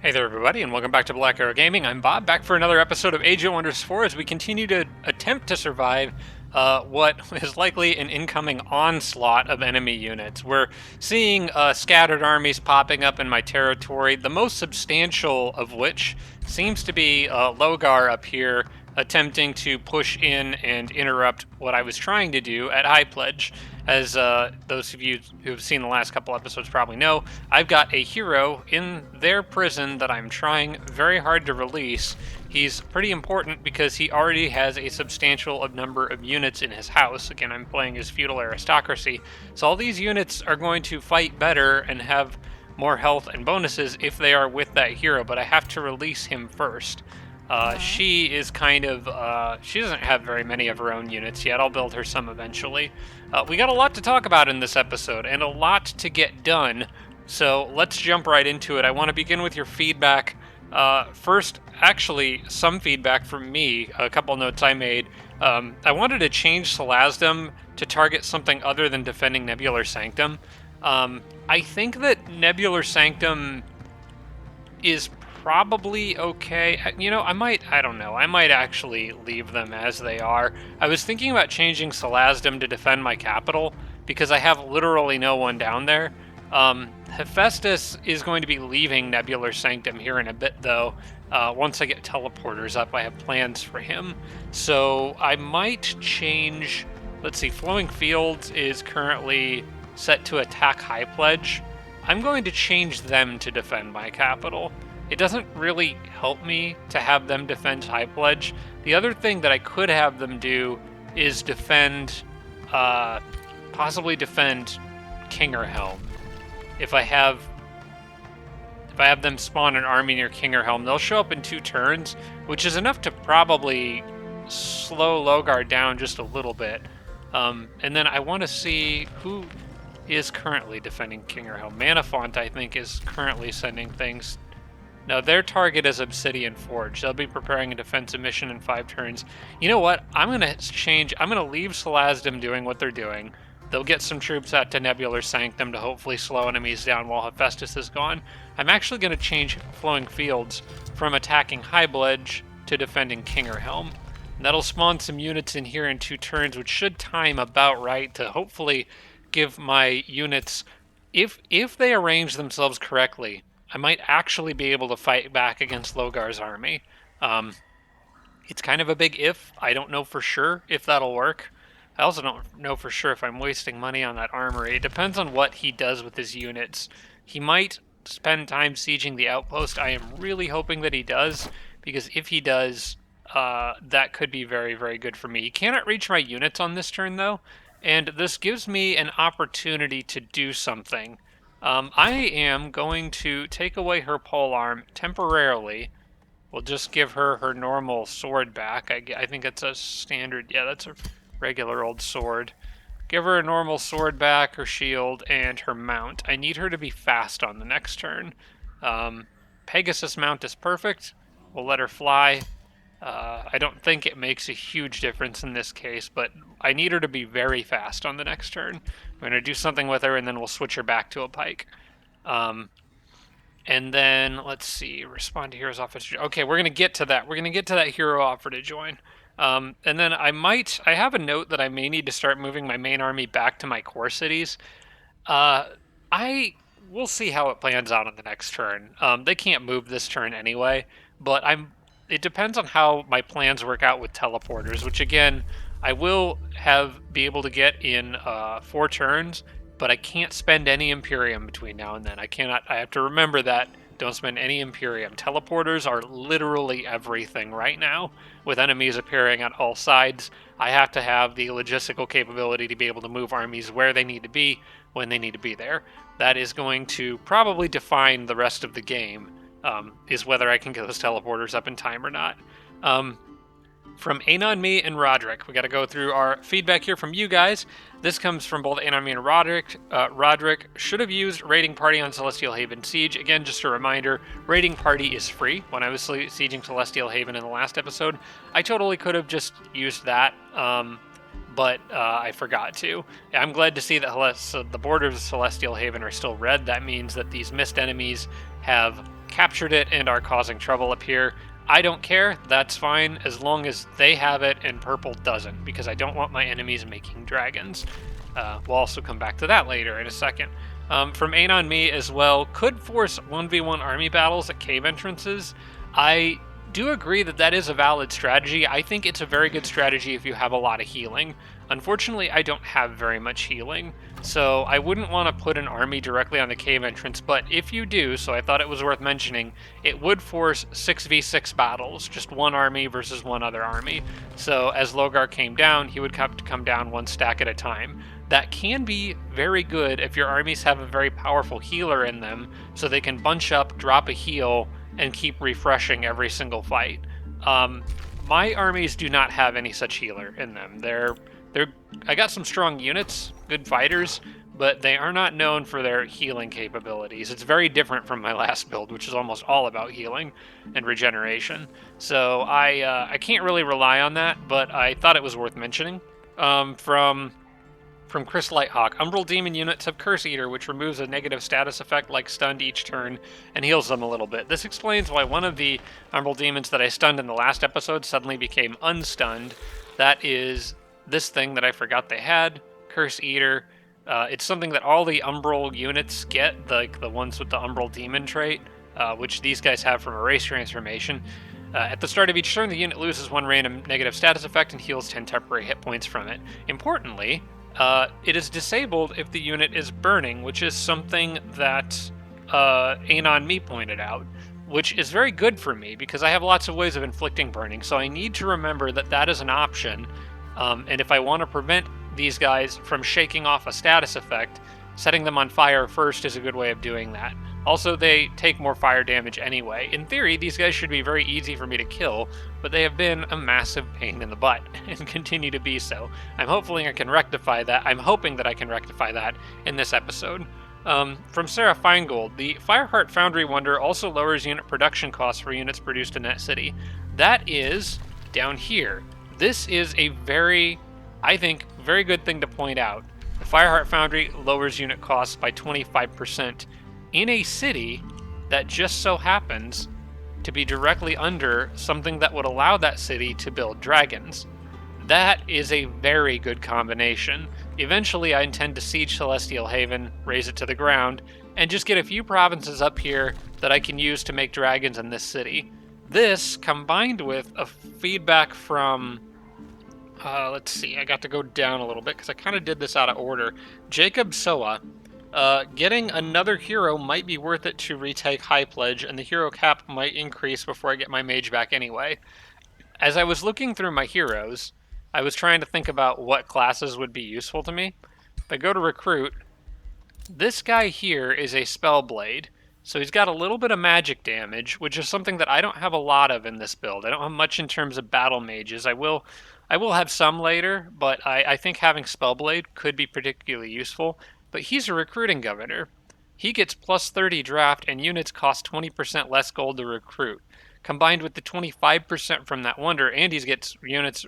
Hey there, everybody, and welcome back to Black Arrow Gaming. I'm Bob, back for another episode of Age of Wonders 4 as we continue to attempt to survive what is likely an incoming onslaught of enemy units. We're seeing scattered armies popping up in my territory, the most substantial of which seems to be Logar up here attempting to push in and interrupt what I was trying to do at High Pledge. As those of you who've seen the last couple episodes probably know, I've got a hero in their prison that I'm trying very hard to release. He's pretty important because he already has a substantial number of units in his house. Again, I'm playing as feudal aristocracy, so all these units are going to fight better and have more health and bonuses if they are with that hero, but I have to release him first. She is kind of, she doesn't have very many of her own units yet. I'll build her some eventually. We got a lot to talk about in this episode and a lot to get done, so let's jump right into it. I want to begin with your feedback. First, actually, some feedback from me, a couple notes I made. I wanted to change Celasdom to target something other than defending Nebular Sanctum. I think that Nebular Sanctum is probably okay. I don't know. I might actually leave them as they are. I was thinking about changing Celasdom to defend my capital because I have literally no one down there. Hephaestus is going to be leaving Nebular Sanctum here in a bit, though. Once I get teleporters up, I have plans for him. So I might change... Let's see, Flowing Fields is currently set to attack High Pledge. I'm going to change them to defend my capital. It doesn't really help me to have them defend High Pledge. The other thing that I could have them do is defend, possibly defend Kingerhelm. If I have them spawn an army near Kingerhelm, they'll show up in 2 turns, which is enough to probably slow Logar down just a little bit. And then I want to see who is currently defending Kingerhelm. Manafont, I think, is currently sending things. No, their target is Obsidian Forge. They'll be preparing a defensive mission in 5 turns. You know what? I'm going to leave Celasdom doing what they're doing. They'll get some troops out to Nebular Sanctum to hopefully slow enemies down while Hephaestus is gone. I'm actually going to change Flowing Fields from attacking High Pledge to defending Kingerhelm. And that'll spawn some units in here in 2 turns, which should time about right to hopefully give my units, if they arrange themselves correctly, I might actually be able to fight back against Logar's army. It's kind of a big if. I don't know for sure if that'll work. I also don't know for sure if I'm wasting money on that armory. It depends on what he does with his units. He might spend time sieging the outpost. I am really hoping that he does, because if he does, that could be very, very good for me. He cannot reach my units on this turn, though, and this gives me an opportunity to do something. I am going to take away her polearm temporarily. We'll just give her her normal sword back. I think it's a standard. Yeah, that's a regular old sword. Give her a normal sword back, her shield, and her mount. I need her to be fast on the next turn. Pegasus mount is perfect. We'll let her fly. I don't think it makes a huge difference in this case, but I need her to be very fast on the next turn. I'm going to do something with her, and then we'll switch her back to a pike. And then, let's see, respond to hero's offer to join. Okay, we're going to get to that. We're going to get to that hero offer to join. And then I have a note that I may need to start moving my main army back to my core cities. We'll see how it plans out on the next turn. They can't move this turn anyway, but it depends on how my plans work out with teleporters, which again, I will be able to get in 4 turns, but I can't spend any Imperium between now and then. I have to remember that. Don't spend any Imperium. Teleporters are literally everything right now, with enemies appearing on all sides. I have to have the logistical capability to be able to move armies where they need to be, when they need to be there. That is going to probably define the rest of the game. Is whether I can get those teleporters up in time or not. From Anon, me, and Roderick. We got to go through our feedback here from you guys. This comes from both Anon, me, and Roderick. Roderick should have used Raiding Party on Celestial Haven Siege. Again, just a reminder, Raiding Party is free. When I was sieging Celestial Haven in the last episode, I totally could have just used that, but I forgot to. I'm glad to see that the borders of Celestial Haven are still red. That means that these mist enemies have captured it and are causing trouble up here. I don't care, that's fine, as long as they have it and purple doesn't, because I don't want my enemies making dragons. We'll also come back to that later in a second. From Ain on Me as well, could force 1v1 army battles at cave entrances. I do agree that that is a valid strategy. I think it's a very good strategy if you have a lot of healing. Unfortunately, I don't have very much healing, so I wouldn't want to put an army directly on the cave entrance, but if you do, so I thought it was worth mentioning, it would force 6v6 battles, just one army versus one other army. So as Logar came down, he would have to come down one stack at a time. That can be very good if your armies have a very powerful healer in them, so they can bunch up, drop a heal, and keep refreshing every single fight. My armies do not have any such healer in them. I got some strong units, good fighters, but they are not known for their healing capabilities. It's very different from my last build, which is almost all about healing and regeneration. So I can't really rely on that, but I thought it was worth mentioning. From Chris Lighthawk, Umbral Demon units have Curse Eater, which removes a negative status effect like stunned each turn and heals them a little bit. This explains why one of the Umbral Demons that I stunned in the last episode suddenly became unstunned. That is this thing that I forgot they had, Curse Eater. It's something that all the Umbral units get, like the ones with the Umbral Demon trait, which these guys have from a race transformation. At the start of each turn, the unit loses one random negative status effect and heals 10 temporary hit points from it. Importantly, it is disabled if the unit is burning, which is something that Ain on Me pointed out, which is very good for me because I have lots of ways of inflicting burning, so I need to remember that that is an option, and if I want to prevent these guys from shaking off a status effect, setting them on fire first is a good way of doing that. Also, they take more fire damage anyway. In theory, these guys should be very easy for me to kill, but they have been a massive pain in the butt, and continue to be so. I'm hoping I can rectify that. I'm hoping that I can rectify that in this episode. From Sarah Feingold, the Fireheart Foundry Wonder also lowers unit production costs for units produced in that city. That is down here. This is a very good thing to point out. The Fireheart Foundry lowers unit costs by 25%. In a city that just so happens to be directly under something that would allow that city to build dragons. That is a very good combination. Eventually, I intend to siege Celestial Haven, raze it to the ground, and just get a few provinces up here that I can use to make dragons in this city. This, combined with a feedback from... let's see, I got to go down a little bit because I kind of did this out of order. Jacob Soa. Getting another hero might be worth it to retake High Pledge, and the hero cap might increase before I get my mage back anyway. As I was looking through my heroes, I was trying to think about what classes would be useful to me. If I go to Recruit, this guy here is a Spellblade, so he's got a little bit of magic damage, which is something that I don't have a lot of in this build. I don't have much in terms of battle mages. I will have some later, but I think having Spellblade could be particularly useful. But he's a recruiting governor. He gets plus 30 draft, and units cost 20% less gold to recruit. Combined with the 25% from that wonder, and he gets units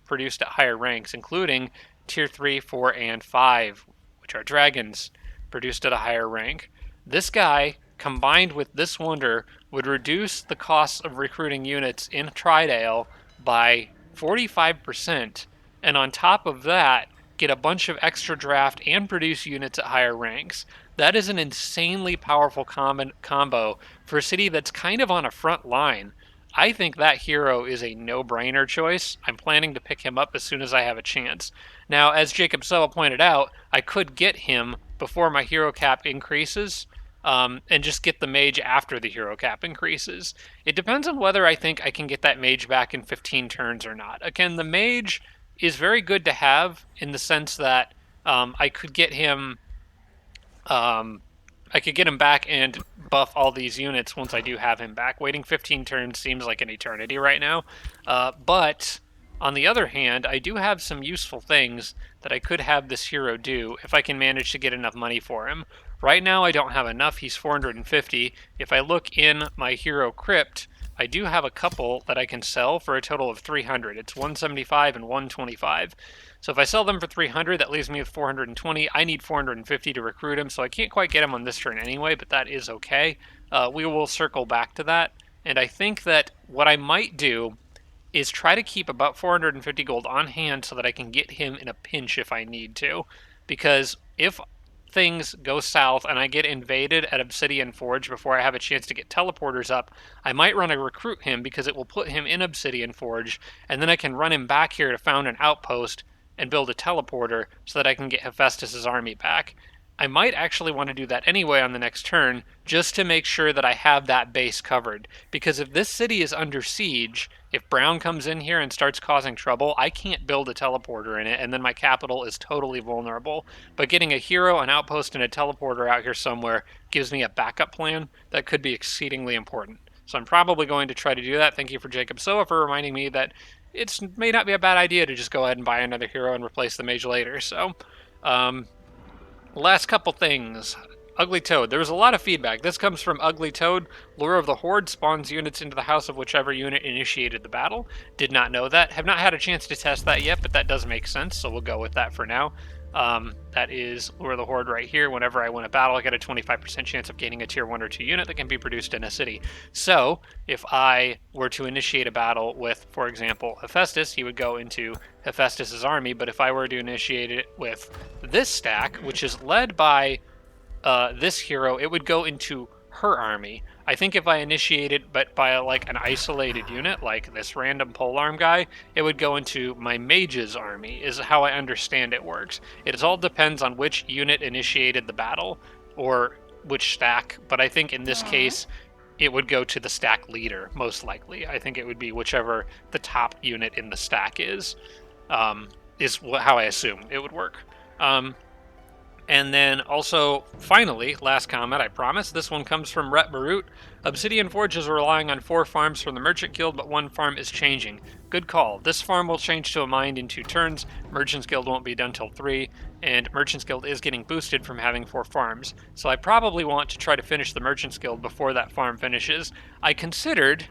produced at higher ranks, including tier 3, 4, and 5, which are dragons, produced at a higher rank. This guy, combined with this wonder, would reduce the cost of recruiting units in Tridale by 45%, and on top of that, get a bunch of extra draft and produce units at higher ranks. That is an insanely powerful combo for a city that's kind of on a front line. I think that hero is a no-brainer choice. I'm planning to pick him up as soon as I have a chance. Now, as Jacob Sella pointed out, I could get him before my hero cap increases, and just get the mage after the hero cap increases. It depends on whether I think I can get that mage back in 15 turns or not. Again, the mage is very good to have in the sense that I could get him back and buff all these units once I do have him back. Waiting 15 turns seems like an eternity right now. But on the other hand, I do have some useful things that I could have this hero do if I can manage to get enough money for him. Right now I don't have enough. He's 450. If I look in my hero crypt, I do have a couple that I can sell for a total of 300. It's 175 and 125. So if I sell them for 300, that leaves me with 420. I need 450 to recruit him, so I can't quite get him on this turn anyway, but that is okay. we will circle back to that. And I think that what I might do is try to keep about 450 gold on hand so that I can get him in a pinch if I need to. Because if things go south and I get invaded at Obsidian Forge before I have a chance to get teleporters up, I might run to recruit him because it will put him in Obsidian Forge, and then I can run him back here to found an outpost and build a teleporter so that I can get Hephaestus' army back. I might actually want to do that anyway on the next turn, just to make sure that I have that base covered. Because if this city is under siege, if Brown comes in here and starts causing trouble, I can't build a teleporter in it, and then my capital is totally vulnerable. But getting a hero, an outpost, and a teleporter out here somewhere gives me a backup plan that could be exceedingly important. So I'm probably going to try to do that. Thank you for Jacob Soa for reminding me that it may not be a bad idea to just go ahead and buy another hero and replace the mage later. So, last couple things. Ugly Toad. There was a lot of feedback. This comes from Ugly Toad. Lure of the Horde spawns units into the house of whichever unit initiated the battle. Did not know that. Have not had a chance to test that yet, but that does make sense, so we'll go with that for now. That is Lure of the Horde right here. Whenever I win a battle, I get a 25% chance of gaining a tier 1 or 2 unit that can be produced in a city. So, if I were to initiate a battle with, for example, Hephaestus, he would go into Hephaestus' army, but if I were to initiate it with this stack, which is led by this hero, it would go into her army. I think if I initiate it but by like an isolated unit, like this random polearm guy, it would go into my mage's army, is how I understand it works. It all depends on which unit initiated the battle, or which stack, but I think in this case, it would go to the stack leader, most likely. I think it would be whichever the top unit in the stack is how I assume it would work. And then also, finally, last comment, I promise. This one comes from Ret Barut. Obsidian Forge is relying on 4 farms from the Merchant Guild, but 1 farm is changing. Good call. This farm will change to a mine in 2 turns. Merchant's Guild won't be done till 3. And Merchant's Guild is getting boosted from having 4 farms. So I probably want to try to finish the Merchant's Guild before that farm finishes. I considered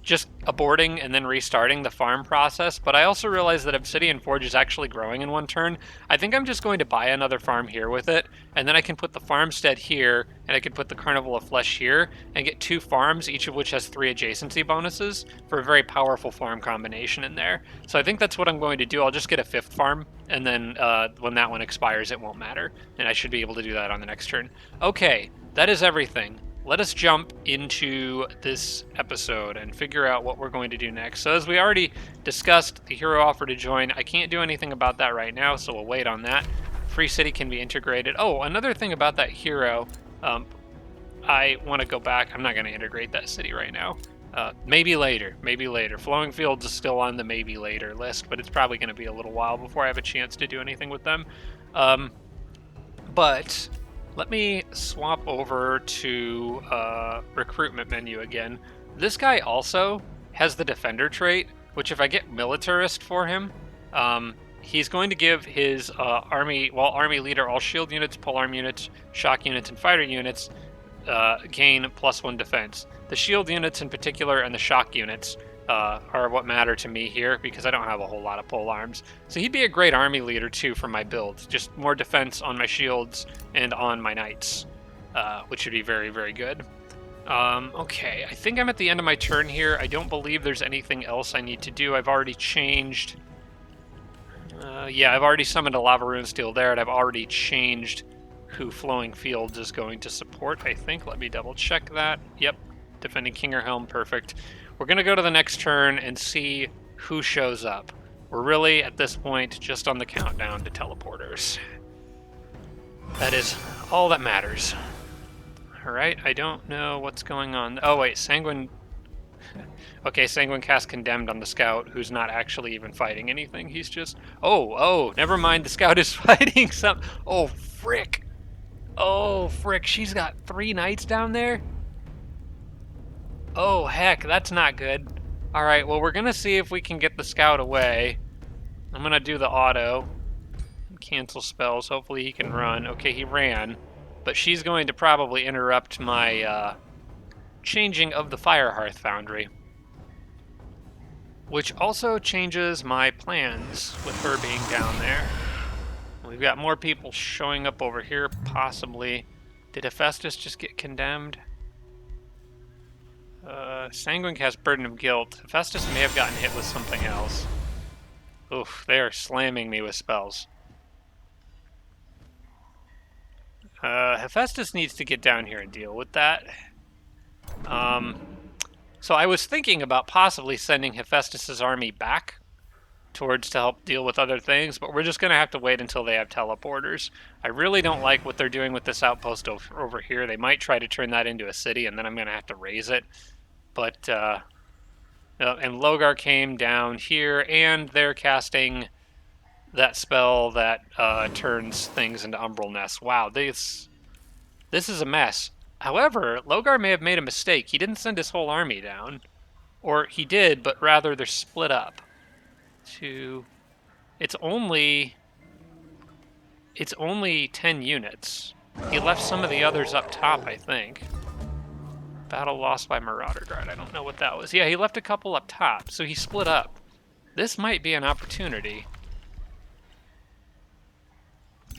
just aborting and then restarting the farm process, but I also realized that Obsidian Forge is actually growing in 1 turn. I think I'm just going to buy another farm here with it, and then I can put the farmstead here, and I can put the Carnival of Flesh here, and get 2 farms, each of which has 3 adjacency bonuses, for a very powerful farm combination in there. So I think that's what I'm going to do. I'll just get a 5th farm, and then when that one expires, it won't matter, and I should be able to do that on the next turn. Okay, that is everything. Let us jump into this episode and figure out what we're going to do next. So as we already discussed, the hero offer to join. I can't do anything about that right now, so we'll wait on that. Free city can be integrated. Oh, another thing about that hero, I want to go back. I'm not going to integrate that city right now. Maybe later, maybe later. Flowing Fields is still on the maybe later list, but it's probably going to be a little while before I have a chance to do anything with them. But let me swap over to recruitment menu again. This guy also has the defender trait, which if I get militarist for him, he's going to give his army leader, all shield units, polearm units, shock units, and fighter units gain +1 defense. The shield units in particular and the shock units are what matter to me here, because I don't have a whole lot of pole arms. So he'd be a great army leader too for my build. Just more defense on my shields and on my knights, which would be very, very good. Okay, I think I'm at the end of my turn here. I don't believe there's anything else I need to do. I've already changed... yeah, I've already summoned a Lava Rune Steel there, and I've already changed who Flowing Fields is going to support, I think. Let me double check that. Yep, defending Kingerhelm, perfect. We're going to go to the next turn and see who shows up. We're really, at this point, just on the countdown to teleporters. That is all that matters. Alright, I don't know what's going on. Oh wait, Sanguine... Okay, Sanguine cast Condemned on the Scout, who's not actually even fighting anything. He's just... Oh, never mind, the Scout is fighting some... Oh, frick! Oh, frick, she's got 3 knights down there? Oh, heck, that's not good. Alright, well, we're going to see if we can get the Scout away. I'm going to do the auto. Cancel spells. Hopefully he can run. Okay, he ran. But she's going to probably interrupt my changing of the Firehearth Foundry. Which also changes my plans with her being down there. We've got more people showing up over here, possibly. Did Hephaestus just get condemned? Sanguine has Burden of Guilt. Hephaestus may have gotten hit with something else. Oof, they are slamming me with spells. Hephaestus needs to get down here and deal with that. So I was thinking about possibly sending Hephaestus's army back towards to help deal with other things, but we're just going to have to wait until they have teleporters. I really don't like what they're doing with this outpost over here. They might try to turn that into a city, and then I'm going to have to raise it. But, and Logar came down here, and they're casting that spell that turns things into umbral nests. Wow, this is a mess. However, Logar may have made a mistake. He didn't send his whole army down. Or he did, but rather they're split up. It's only 10 units. He left some of the others up top, I think. Battle lost by Marauder Guard. I don't know what that was. Yeah, he left a couple up top, so he split up. This might be an opportunity.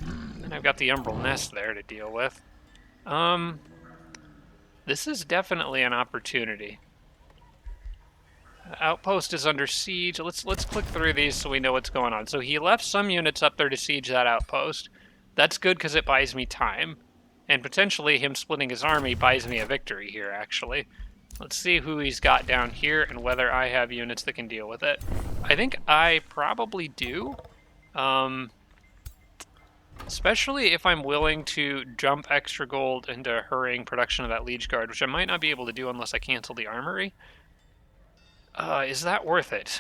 And I've got the Umbral Nest there to deal with. This is definitely an opportunity. Outpost is under siege. Let's click through these so we know what's going on. So he left some units up there to siege that outpost. That's good because it buys me time. And potentially him splitting his army buys me a victory here, actually. Let's see who he's got down here and whether I have units that can deal with it. I think I probably do. Especially if I'm willing to jump extra gold into hurrying production of that Liege Guard, which I might not be able to do unless I cancel the armory. Is that worth it?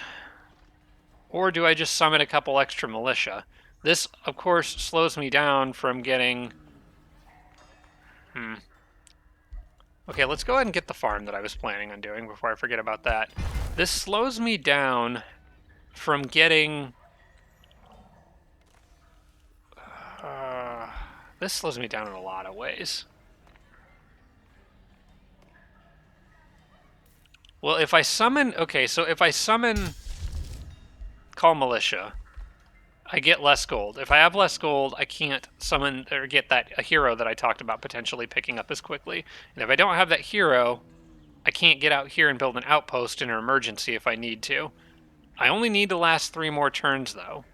Or do I just summon a couple extra militia? This, of course, slows me down from getting... Okay, let's go ahead and get the farm that I was planning on doing before I forget about that. This slows me down from getting... this slows me down in a lot of ways. Well, if I summon... Okay, so if I summon Call Militia, I get less gold. If I have less gold, I can't summon or get a hero that I talked about potentially picking up as quickly. And if I don't have that hero, I can't get out here and build an outpost in an emergency if I need to. I only need to last 3 more turns, though.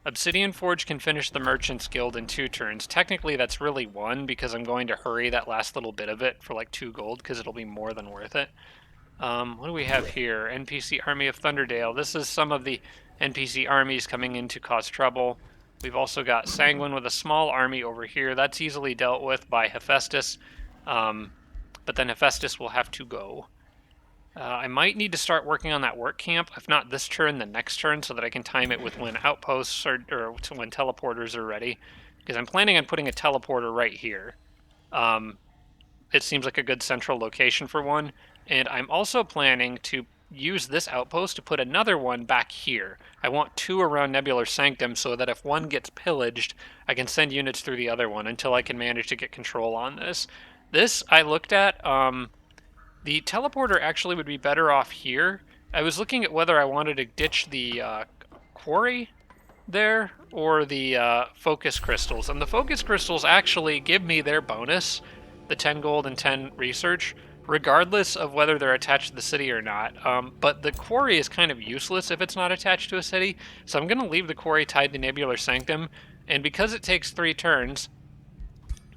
Obsidian Forge can finish the Merchant's Guild in 2 turns. Technically, that's really 1 because I'm going to hurry that last little bit of it for like 2 gold because it'll be more than worth it. What do we have here? NPC Army of Thunderdale. This is some of the NPC armies coming in to cause trouble. We've also got Sanguine with a small army over here. That's easily dealt with by Hephaestus, but then Hephaestus will have to go. I might need to start working on that work camp, if not this turn, the next turn, so that I can time it with when outposts or when teleporters are ready, because I'm planning on putting a teleporter right here. It seems like a good central location for one. And I'm also planning to use this outpost to put another one back here. I want 2 around Nebular Sanctum so that if one gets pillaged, I can send units through the other one until I can manage to get control on this. This, I looked at, the teleporter actually would be better off here. I was looking at whether I wanted to ditch the quarry there or the focus crystals. And the focus crystals actually give me their bonus, the 10 gold and 10 research, regardless of whether they're attached to the city or not. But the quarry is kind of useless if it's not attached to a city, so I'm going to leave the quarry tied to Nebular Sanctum, and because it takes 3 turns,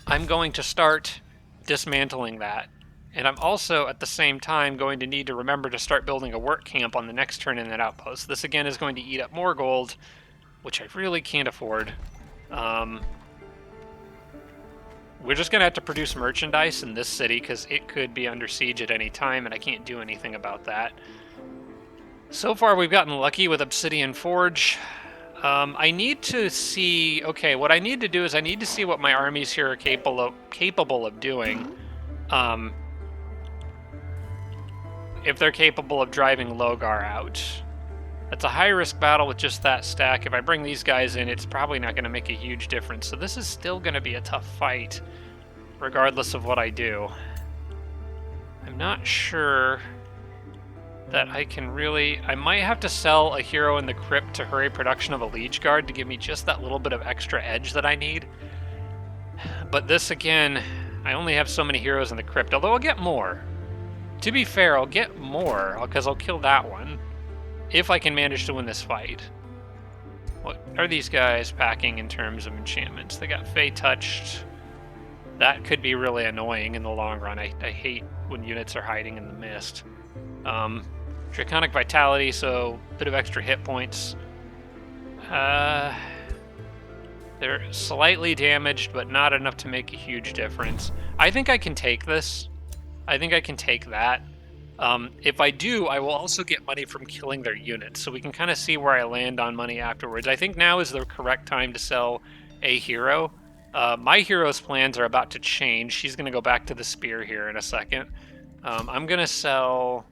I'm going to start dismantling that. And I'm also, at the same time, going to need to remember to start building a work camp on the next turn in that outpost. This, again, is going to eat up more gold, which I really can't afford. We're just going to have to produce merchandise in this city because it could be under siege at any time, and I can't do anything about that. So far, we've gotten lucky with Obsidian Forge. I need to see... Okay, what I need to do is I need to see what my armies here are capable of doing. If they're capable of driving Logar out. That's a high-risk battle with just that stack. If I bring these guys in, it's probably not going to make a huge difference. So this is still going to be a tough fight, regardless of what I do. I'm not sure that I can really... I might have to sell a hero in the crypt to hurry production of a Liege Guard to give me just that little bit of extra edge that I need. But this, again, I only have so many heroes in the crypt, although I'll get more. To be fair, I'll get more, because I'll kill that one, if I can manage to win this fight. What are these guys packing in terms of enchantments? They got Fey Touched. That could be really annoying in the long run. I hate when units are hiding in the mist. Draconic Vitality, so a bit of extra hit points. They're slightly damaged, but not enough to make a huge difference. I think I can take this. I think I can take that. If I do, I will also get money from killing their units, so we can kind of see where I land on money afterwards. I think now is the correct time to sell a hero. My hero's plans are about to change. She's going to go back to the spear here in a second. I'm going to sell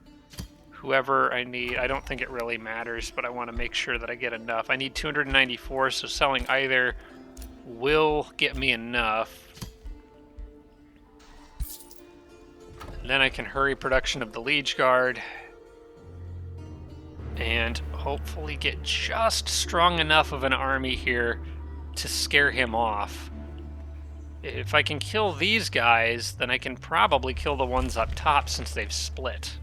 whoever I need. I don't think it really matters, but I want to make sure that I get enough. I need 294, so selling either will get me enough. Then I can hurry production of the Liege Guard and hopefully get just strong enough of an army here to scare him off. If I can kill these guys, then I can probably kill the ones up top since they've split.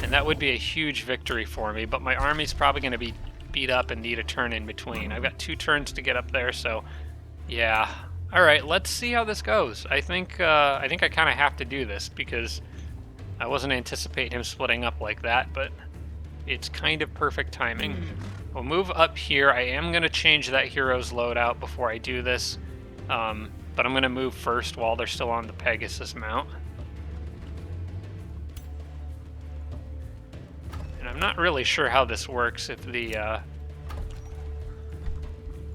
And that would be a huge victory for me, but my army's probably going to be beat up and need a turn in between. I've got 2 turns to get up there, so yeah. All right, let's see how this goes. I think I kind of have to do this because I wasn't anticipating him splitting up like that, but it's kind of perfect timing. We'll move up here. I am going to change that hero's loadout before I do this, but I'm going to move first while they're still on the Pegasus mount. And I'm not really sure how this works, if the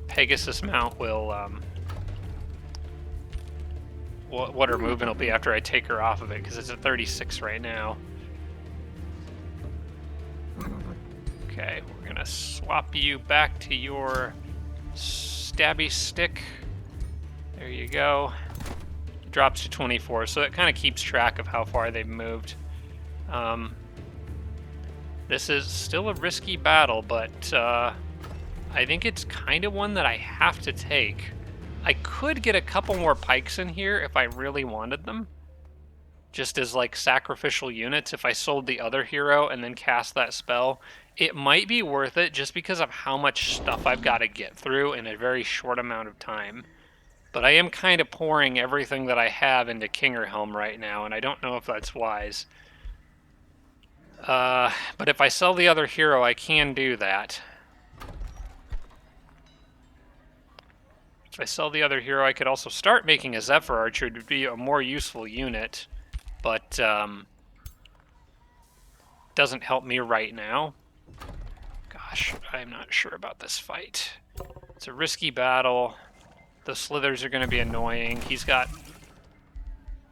Pegasus mount will... what her movement will be after I take her off of it, because it's at 36 right now. Okay, we're gonna swap you back to your stabby stick. There you go. It drops to 24, so it kind of keeps track of how far they've moved. This is still a risky battle, but I think it's kind of one that I have to take. I could get a couple more pikes in here if I really wanted them. Just as like sacrificial units if I sold the other hero and then cast that spell. It might be worth it just because of how much stuff I've got to get through in a very short amount of time. But I am kind of pouring everything that I have into Kingerhelm right now, and I don't know if that's wise. But if I sell the other hero, I can do that. If I sell the other hero, I could also start making a Zephyr Archer. It would be a more useful unit, but doesn't help me right now. Gosh, I'm not sure about this fight. It's a risky battle. The Slithers are going to be annoying. He's got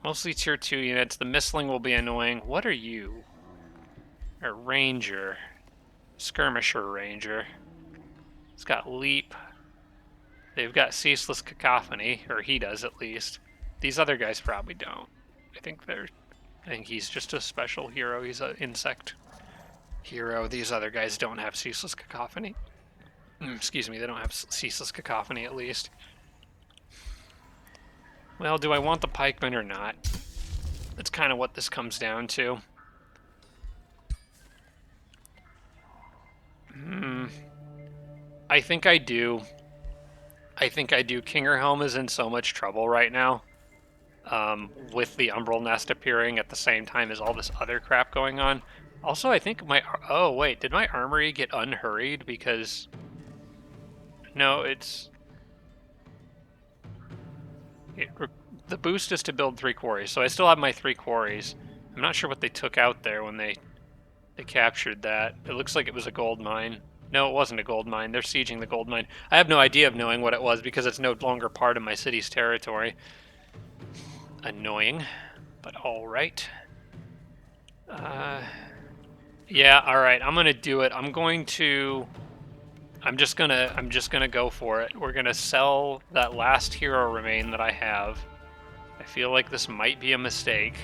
mostly tier 2 units. The Mistling will be annoying. What are you? A Ranger. Skirmisher Ranger. It's got Leap. They've got Ceaseless Cacophony, or he does at least. These other guys probably don't. I think he's just a special hero. He's an insect hero. These other guys don't have Ceaseless Cacophony. Excuse me, they don't have Ceaseless Cacophony at least. Well, do I want the pikemen or not? That's kind of what this comes down to. I think I do. Kingerhelm is in so much trouble right now, with the Umbral Nest appearing at the same time as all this other crap going on. Also, I think oh wait, did my armory get unhurried because... No, the boost is to build 3 quarries, so I still have my 3 quarries. I'm not sure what they took out there when they captured that. It looks like it was a gold mine. No, it wasn't a gold mine. They're sieging the gold mine. I have no idea of knowing what it was because it's no longer part of my city's territory. Annoying, but all right. Yeah, all right. I'm gonna do it. I'm just gonna go for it. We're gonna sell that last hero remain that I have. I feel like this might be a mistake,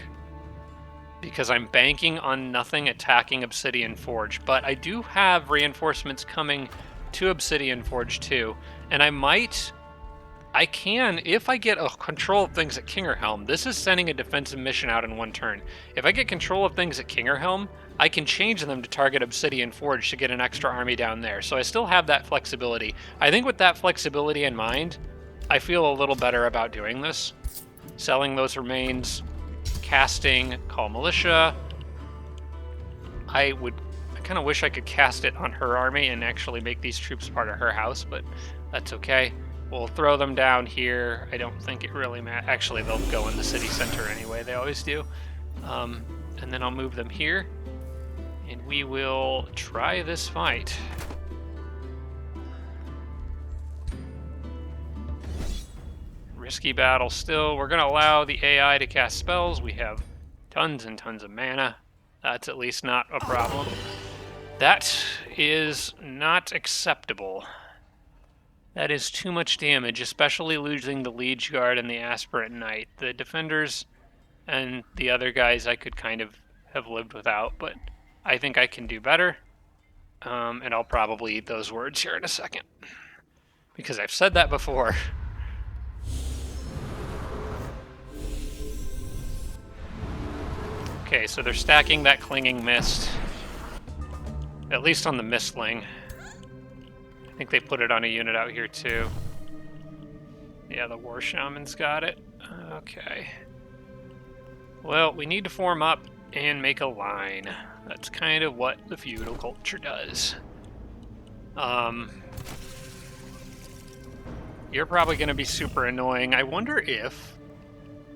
because I'm banking on nothing attacking Obsidian Forge. But I do have reinforcements coming to Obsidian Forge too, and I might I can, if I get a control of things at Kingerhelm, this is sending a defensive mission out in one turn. If I get control of things at Kingerhelm, I can change them to target Obsidian Forge to get an extra army down there. So I still have that flexibility. I think with that flexibility in mind, I feel a little better about doing this. Selling those remains, casting, call militia. I kind of wish I could cast it on her army and actually make these troops part of her house, but that's okay. We'll throw them down here. I don't think it really matters. Actually, they'll go in the city center anyway. They always do. And then I'll move them here. And we will try this fight. Risky battle still. We're going to allow the AI to cast spells. We have tons and tons of mana. That's at least not a problem. That is not acceptable. That is too much damage, especially losing the Liege Guard and the Aspirant Knight. The defenders and the other guys I could kind of have lived without, but I think I can do better. And I'll probably eat those words here in a second, because I've said that before. Okay, so they're stacking that Clinging Mist, at least on the Mistling. I think they put it on a unit out here too. Yeah, the War Shaman's got it. Okay. Well, we need to form up and make a line. That's kind of what the feudal culture does. You're probably going to be super annoying. I wonder if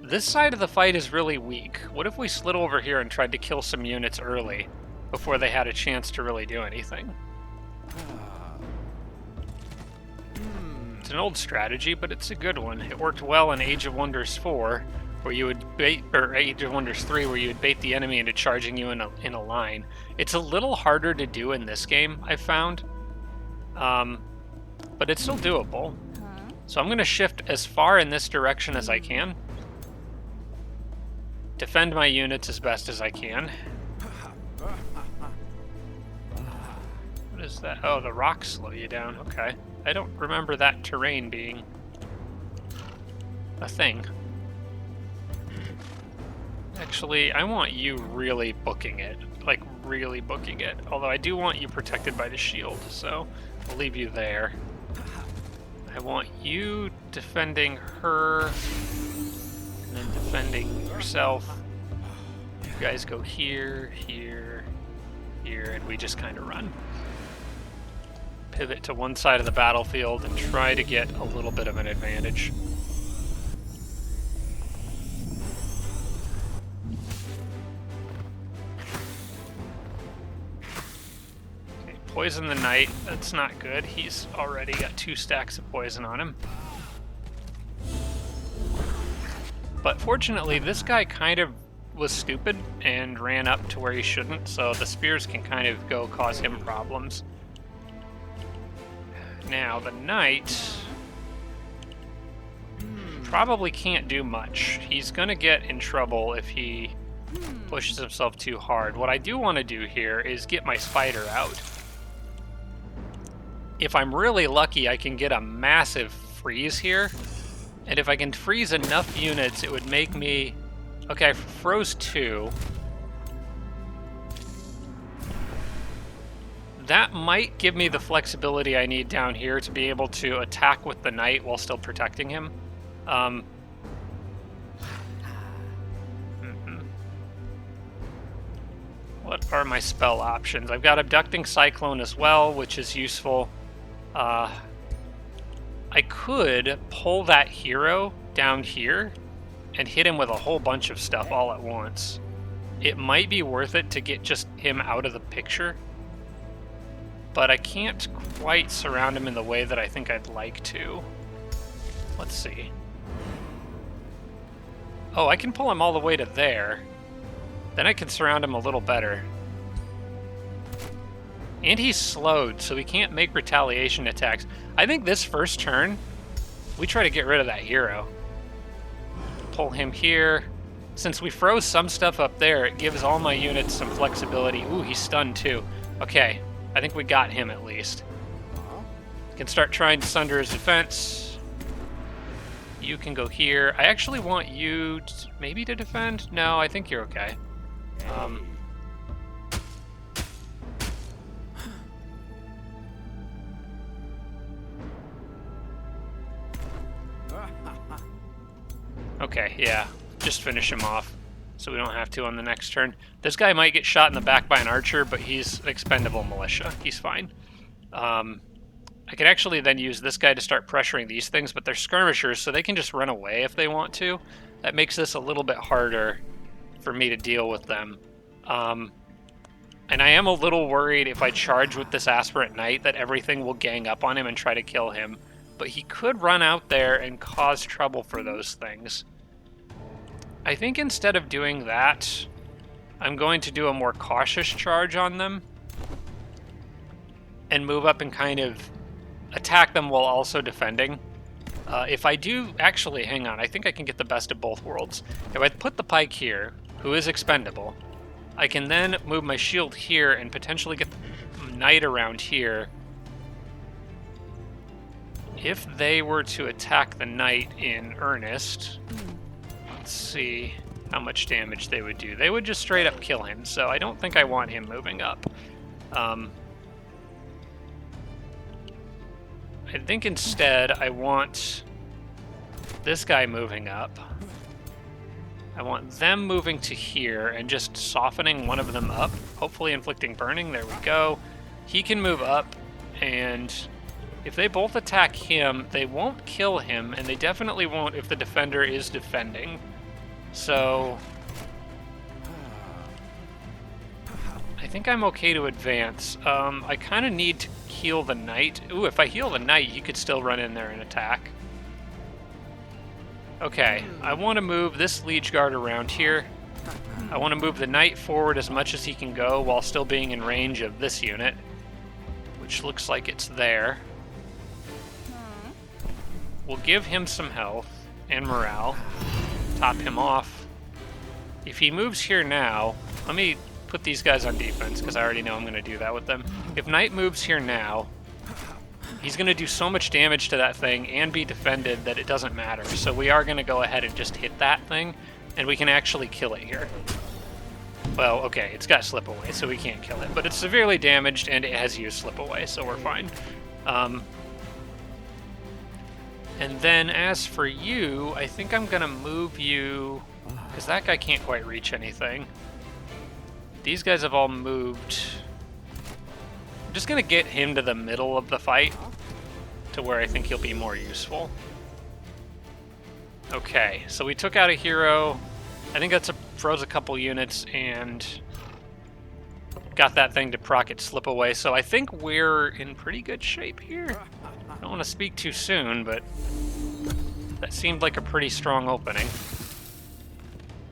this side of the fight is really weak. What if we slid over here and tried to kill some units early before they had a chance to really do anything? It's an old strategy, but it's a good one. It worked well in Age of Wonders 4, where you would bait, or Age of Wonders 3, where you would bait the enemy into charging you in a line. It's a little harder to do in this game, I've found, but it's still doable. So I'm going to shift as far in this direction as I can. Defend my units as best as I can. What is that? Oh, the rocks slow you down. Okay. I don't remember that terrain being a thing. Actually, I want you really booking it. Like, really booking it. Although I do want you protected by the shield, so I'll leave you there. I want you defending her, and then defending yourself. You guys go here, here, here, and we just kind of run. Pivot to one side of the battlefield and try to get a little bit of an advantage. Okay, poison the knight. That's not good. He's already got 2 stacks of poison on him. But fortunately, this guy kind of was stupid and ran up to where he shouldn't, so the spears can kind of go cause him problems. Now, the knight probably can't do much. He's going to get in trouble if he pushes himself too hard. What I do want to do here is get my spider out. If I'm really lucky, I can get a massive freeze here. And if I can freeze enough units, it would make me... Okay, I froze 2. That might give me the flexibility I need down here to be able to attack with the knight while still protecting him. What are my spell options? I've got Abducting Cyclone as well, which is useful. I could pull that hero down here and hit him with a whole bunch of stuff all at once. It might be worth it to get just him out of the picture, but I can't quite surround him in the way that I think I'd like to. Let's see. Oh, I can pull him all the way to there. Then I can surround him a little better. And he's slowed, so he can't make retaliation attacks. I think this first turn, we try to get rid of that hero. Pull him here. Since we froze some stuff up there, it gives all my units some flexibility. Ooh, he's stunned too. Okay, I think we got him at least. Can start trying to sunder his defense. You can go here. I actually want you maybe to defend. No, I think you're okay. Okay, yeah. Just finish him off so we don't have to on the next turn. This guy might get shot in the back by an archer, but he's an expendable militia. He's fine. I could actually then use this guy to start pressuring these things, but they're skirmishers, so they can just run away if they want to. That makes this a little bit harder for me to deal with them. And I am a little worried if I charge with this aspirant knight that everything will gang up on him and try to kill him. But he could run out there and cause trouble for those things. I think instead of doing that, I'm going to do a more cautious charge on them and move up and kind of attack them while also defending. If I do, actually, hang on, I think I can get the best of both worlds. If I put the pike here, who is expendable, I can then move my shield here and potentially get the knight around here. If they were to attack the knight in earnest, let's see how much damage they would do. They would just straight up kill him, so I don't think I want him moving up. I think instead I want this guy moving up. I want them moving to here and just softening one of them up, hopefully inflicting burning. There we go. He can move up, and if they both attack him, they won't kill him, and they definitely won't if the defender is defending. So I think I'm okay to advance. I kind of need to heal the knight. Ooh, if I heal the knight, he could still run in there and attack. Okay, I want to move this liege guard around here. I want to move the knight forward as much as he can go while still being in range of this unit, which looks like it's there. We'll give him some health and morale. Top him off. If he moves here now, let me put these guys on defense because I already know I'm going to do that with them. If knight moves here now, he's going to do so much damage to that thing and be defended that it doesn't matter. So we are going to go ahead and just hit that thing, and we can actually kill it here. Well, okay, it's got slip away, so we can't kill it. But it's severely damaged, and it has used slip away, so we're fine. And then as for you, I think I'm going to move you, because that guy can't quite reach anything. These guys have all moved. I'm just going to get him to the middle of the fight to where I think he'll be more useful. Okay, so we took out a hero. I think that's froze a couple units and got that thing to proc it slip away. So I think we're in pretty good shape here. I don't want to speak too soon, but that seemed like a pretty strong opening.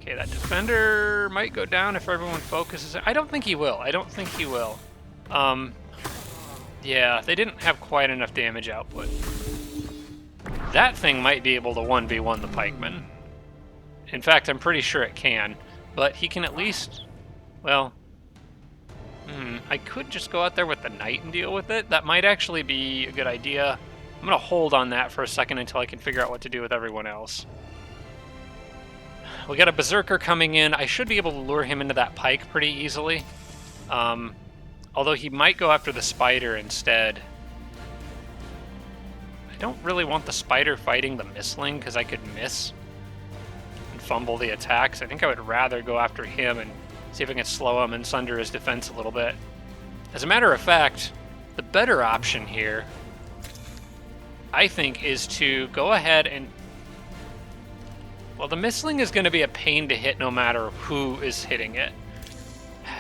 Okay, that defender might go down if everyone focuses. I don't think he will. I don't think he will. Yeah, they didn't have quite enough damage output. That thing might be able to 1v1 the pikeman. In fact, I'm pretty sure it can. But he can at least... Well... I could just go out there with the knight and deal with it. That might actually be a good idea. I'm going to hold on that for a second until I can figure out what to do with everyone else. We got a berserker coming in. I should be able to lure him into that pike pretty easily. Although he might go after the spider instead. I don't really want the spider fighting the missling because I could miss and fumble the attacks. I think I would rather go after him and see if I can slow him and sunder his defense a little bit. As a matter of fact, the better option here, I think, is to go ahead and... Well, the missling is going to be a pain to hit no matter who is hitting it.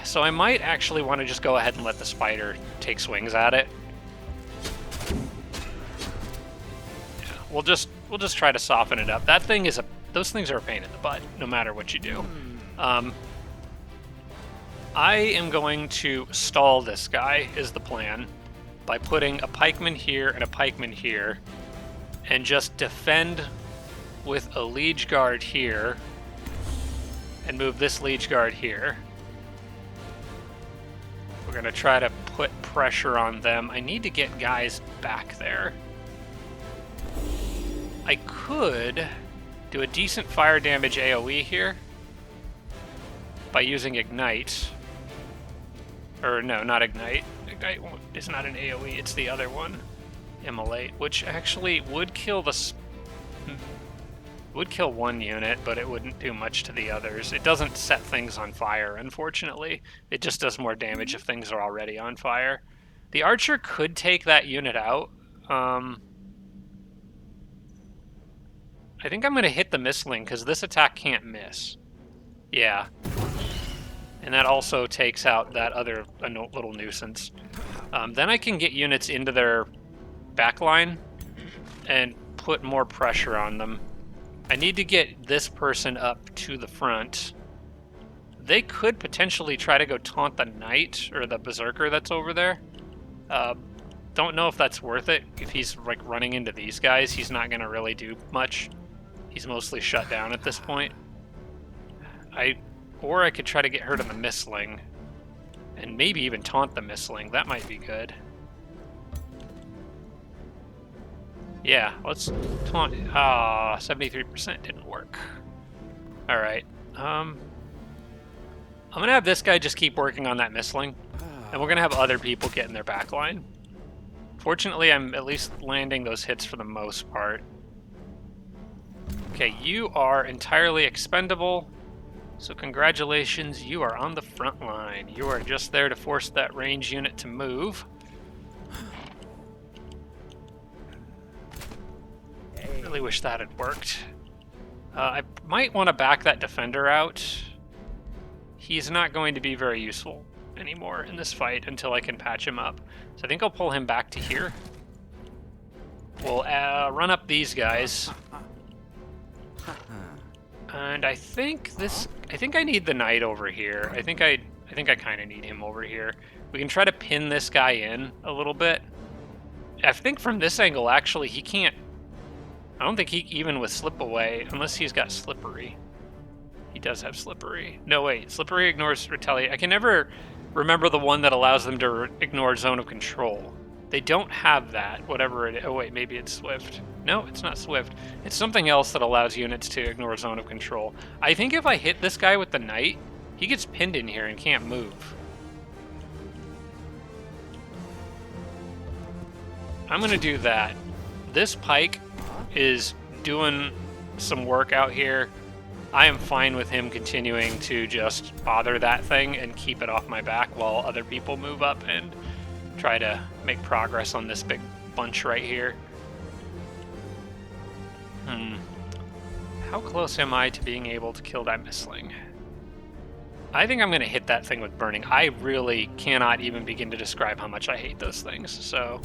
So I might actually want to just go ahead and let the spider take swings at it. Yeah, we'll just try to soften it up. That thing is those things are a pain in the butt, no matter what you do. I am going to stall this guy, is the plan, by putting a pikeman here and a pikeman here, and just defend with a liege guard here, and move this liege guard here. We're going to try to put pressure on them. I need to get guys back there. I could do a decent fire damage AoE here by using Ignite. Or no, not Ignite. Ignite is not an AoE, it's the other one. Immolate, which actually would kill would kill one unit, but it wouldn't do much to the others. It doesn't set things on fire, unfortunately. It just does more damage if things are already on fire. The archer could take that unit out. I think I'm going to hit the missling, because this attack can't miss. Yeah. And that also takes out that other little nuisance. Then I can get units into their backline and put more pressure on them. I need to get this person up to the front. They could potentially try to go taunt the knight or the berserker that's over there. Don't know if that's worth it. If he's like running into these guys, he's not going to really do much. He's mostly shut down at this point. Or I could try to get her to the missling and maybe even taunt the missling. That might be good. Yeah, let's taunt. 73% didn't work. All right. I'm gonna have this guy just keep working on that missling, and we're gonna have other people get in their backline. Fortunately, I'm at least landing those hits for the most part. Okay, you are entirely expendable, so congratulations, you are on the front line. You are just there to force that range unit to move. Really wish that had worked. I might want to back that defender out. He's not going to be very useful anymore in this fight until I can patch him up. So I think I'll pull him back to here. We'll run up these guys. And I think I need the knight over here. I think I kind of need him over here. We can try to pin this guy in a little bit. I think from this angle, actually, he can't. I don't think he, even with slip away, unless he's got slippery. He does have slippery. No, wait, slippery ignores retaliate. I can never remember the one that allows them to ignore zone of control. They don't have that, whatever it is. Oh wait, maybe it's swift. No, it's not swift. It's something else that allows units to ignore zone of control. I think if I hit this guy with the knight, he gets pinned in here and can't move. I'm gonna do that. This pike is doing some work out here. I am fine with him continuing to just bother that thing and keep it off my back while other people move up and try to make progress on this big bunch right here. How close am I to being able to kill that missling? I think I'm going to hit that thing with burning. I really cannot even begin to describe how much I hate those things. So,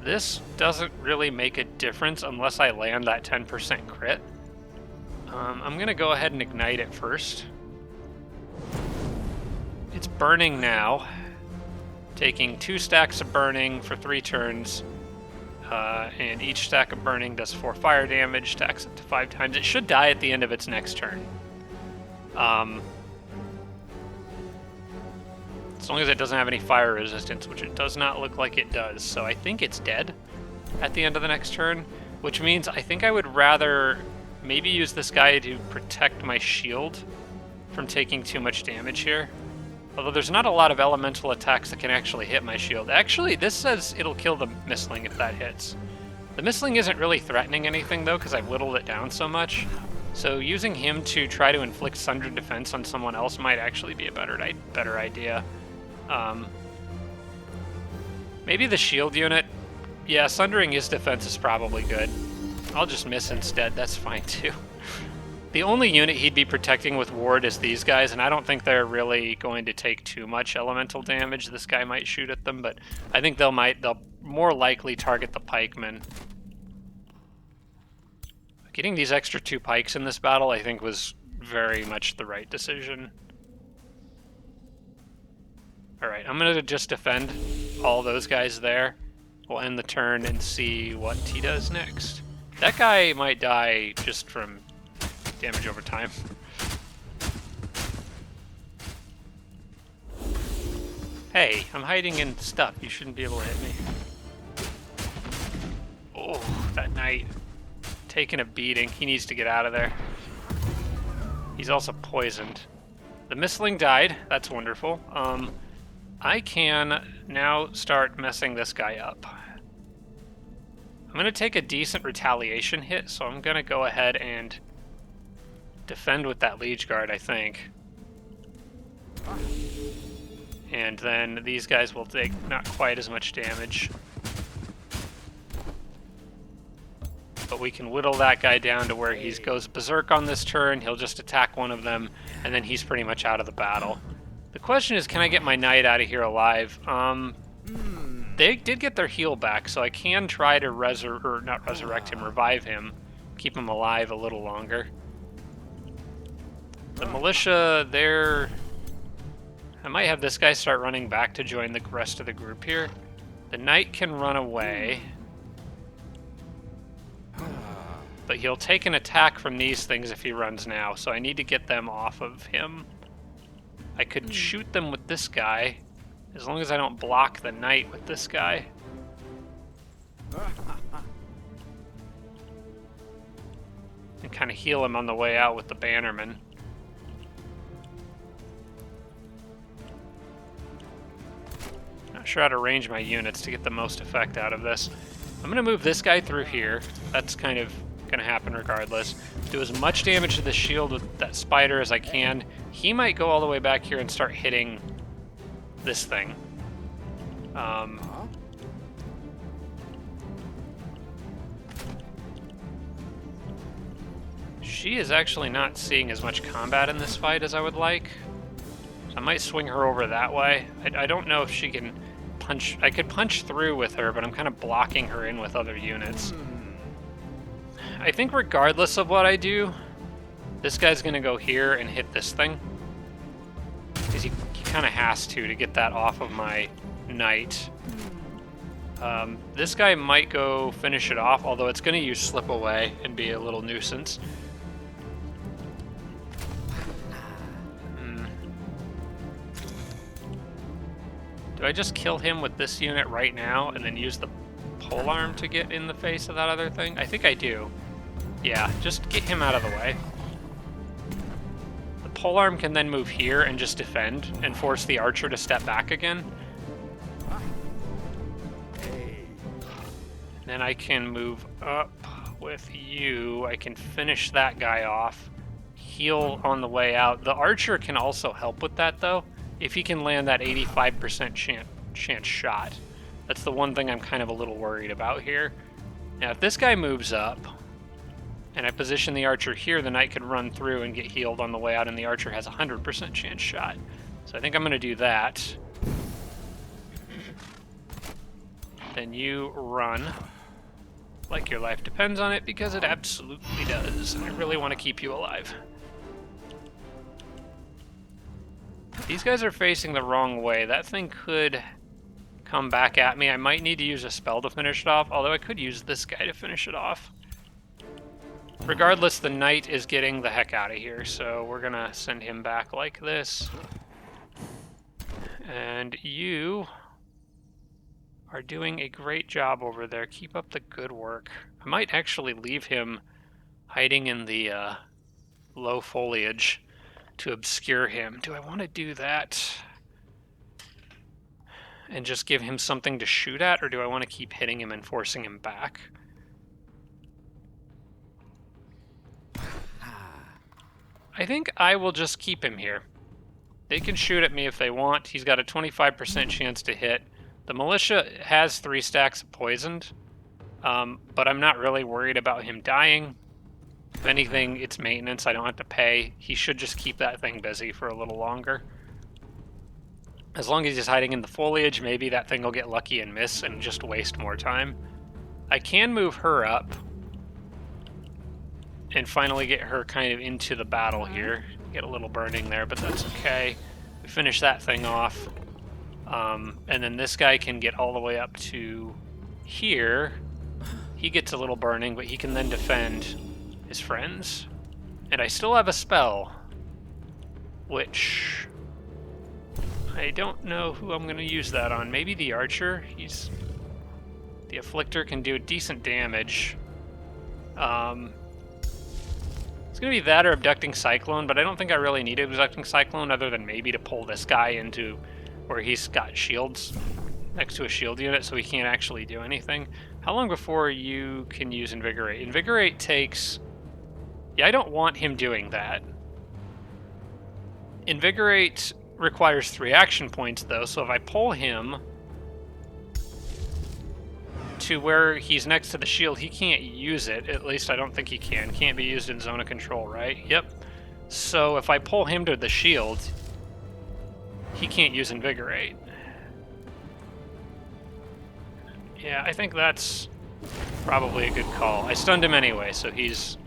this doesn't really make a difference unless I land that 10% crit. I'm going to go ahead and ignite it first. It's burning now, taking 2 stacks of burning for 3 turns, and each stack of burning does 4 fire damage, stacks it to 5 times. It should die at the end of its next turn. As long as it doesn't have any fire resistance, which it does not look like it does. So I think it's dead at the end of the next turn, which means I think I would rather maybe use this guy to protect my shield from taking too much damage here. Although there's not a lot of elemental attacks that can actually hit my shield. Actually, this says it'll kill the missling if that hits. The missling isn't really threatening anything though, because I've whittled it down so much. So using him to try to inflict sundered defense on someone else might actually be a better idea. Maybe the shield unit. Yeah, sundering his defense is probably good. I'll just miss instead, that's fine too. The only unit he'd be protecting with ward is these guys, and I don't think they're really going to take too much elemental damage. This guy might shoot at them, but I think they'll more likely target the pikemen. Getting these extra 2 pikes in this battle, I think, was very much the right decision. Alright, I'm going to just defend all those guys there. We'll end the turn and see what he does next. That guy might die just from damage over time. Hey, I'm hiding in stuff. You shouldn't be able to hit me. Oh, that knight. Taking a beating. He needs to get out of there. He's also poisoned. The missling died. That's wonderful. I can now start messing this guy up. I'm going to take a decent retaliation hit, so I'm going to go ahead and defend with that Liege Guard, I think. And then these guys will take not quite as much damage. But we can whittle that guy down to where he goes berserk on this turn, he'll just attack one of them, and then he's pretty much out of the battle. The question is, can I get my knight out of here alive? They did get their heal back, so I can try to resurrect him, revive him, keep him alive a little longer. The militia, I might have this guy start running back to join the rest of the group here. The knight can run away. But he'll take an attack from these things if he runs now, so I need to get them off of him. I could shoot them with this guy, as long as I don't block the knight with this guy. And kind of heal him on the way out with the bannerman. Not sure how to arrange my units to get the most effect out of this. I'm going to move this guy through here. That's kind of going to happen regardless. Do as much damage to the shield with that spider as I can. He might go all the way back here and start hitting this thing. She is actually not seeing as much combat in this fight as I would like. So I might swing her over that way. I don't know if she can punch. I could punch through with her, but I'm kind of blocking her in with other units. I think regardless of what I do, this guy's going to go here and hit this thing. Because he kind of has to get that off of my knight. This guy might go finish it off, although it's going to use slip away and be a little nuisance. Do I just kill him with this unit right now and then use the polearm to get in the face of that other thing? I think I do. Yeah, just get him out of the way. The polearm can then move here and just defend and force the archer to step back again. Then I can move up with you. I can finish that guy off. Heal on the way out. The archer can also help with that, though, if he can land that 85% chance shot. That's the one thing I'm kind of a little worried about here. Now, if this guy moves up, and I position the archer here, the knight could run through and get healed on the way out, and the archer has a 100% chance shot. So I think I'm going to do that. Then you run like your life depends on it, because it absolutely does. I really want to keep you alive. These guys are facing the wrong way. That thing could come back at me. I might need to use a spell to finish it off, although I could use this guy to finish it off. Regardless, the knight is getting the heck out of here, so we're going to send him back like this. And you are doing a great job over there. Keep up the good work. I might actually leave him hiding in the low foliage to obscure him. Do I want to do that and just give him something to shoot at, or do I want to keep hitting him and forcing him back? I think I will just keep him here. They can shoot at me if they want. He's got a 25% chance to hit. The militia has 3 stacks of poisoned, but I'm not really worried about him dying. If anything, it's maintenance. I don't have to pay. He should just keep that thing busy for a little longer. As long as he's hiding in the foliage, maybe that thing will get lucky and miss and just waste more time. I can move her up and finally get her kind of into the battle here. Get a little burning there, but that's okay. We finish that thing off. And then this guy can get all the way up to here. He gets a little burning, but he can then defend his friends. And I still have a spell, which I don't know who I'm going to use that on. Maybe the archer. The Afflictor can do decent damage. It's going to be that or Abducting Cyclone, but I don't think I really need Abducting Cyclone other than maybe to pull this guy into where he's got shields next to a shield unit so he can't actually do anything. How long before you can use Invigorate? Invigorate takes... Yeah, I don't want him doing that. Invigorate requires 3 action points, though, so if I pull him to where he's next to the shield, he can't use it. At least I don't think he can. Can't be used in zone of control, right? Yep. So if I pull him to the shield, he can't use Invigorate. Yeah, I think that's probably a good call. I stunned him anyway, so he's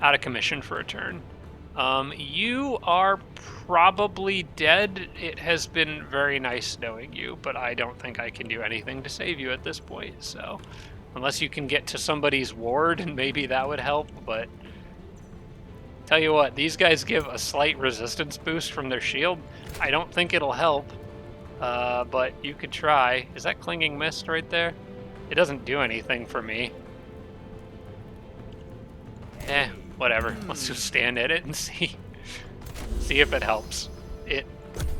out of commission for a turn. You are probably dead. It has been very nice knowing you, but I don't think I can do anything to save you at this point, so... Unless you can get to somebody's ward, and maybe that would help, but... Tell you what, these guys give a slight resistance boost from their shield. I don't think it'll help, but you could try. Is that Clinging Mist right there? It doesn't do anything for me. Whatever. Let's just stand at it and see if it helps. It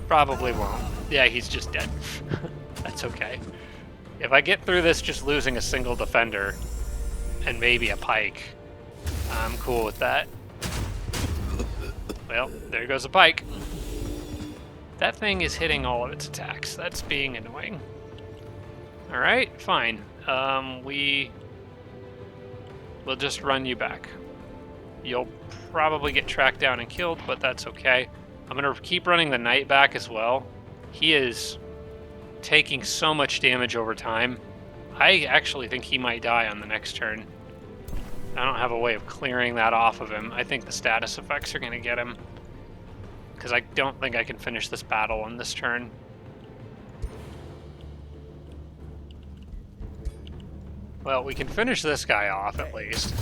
probably won't. Yeah, he's just dead. That's okay. If I get through this just losing a single defender and maybe a pike, I'm cool with that. Well, there goes a pike. That thing is hitting all of its attacks. That's being annoying. Alright, fine. We'll just run you back. You'll probably get tracked down and killed, but that's okay. I'm going to keep running the knight back as well. He is taking so much damage over time. I actually think he might die on the next turn. I don't have a way of clearing that off of him. I think the status effects are going to get him, because I don't think I can finish this battle on this turn. Well, we can finish this guy off at least.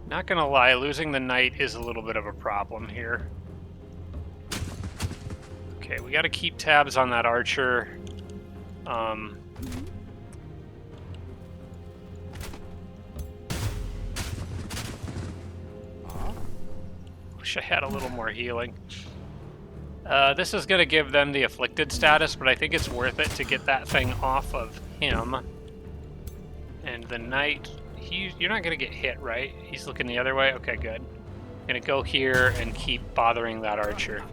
Not gonna lie, losing the knight is a little bit of a problem here. Okay, we gotta keep tabs on that archer. Wish I had a little more healing. This is gonna give them the afflicted status, but I think it's worth it to get that thing off of him. And the knight... You're not going to get hit, right? He's looking the other way? Okay, good. Going to go here and keep bothering that archer.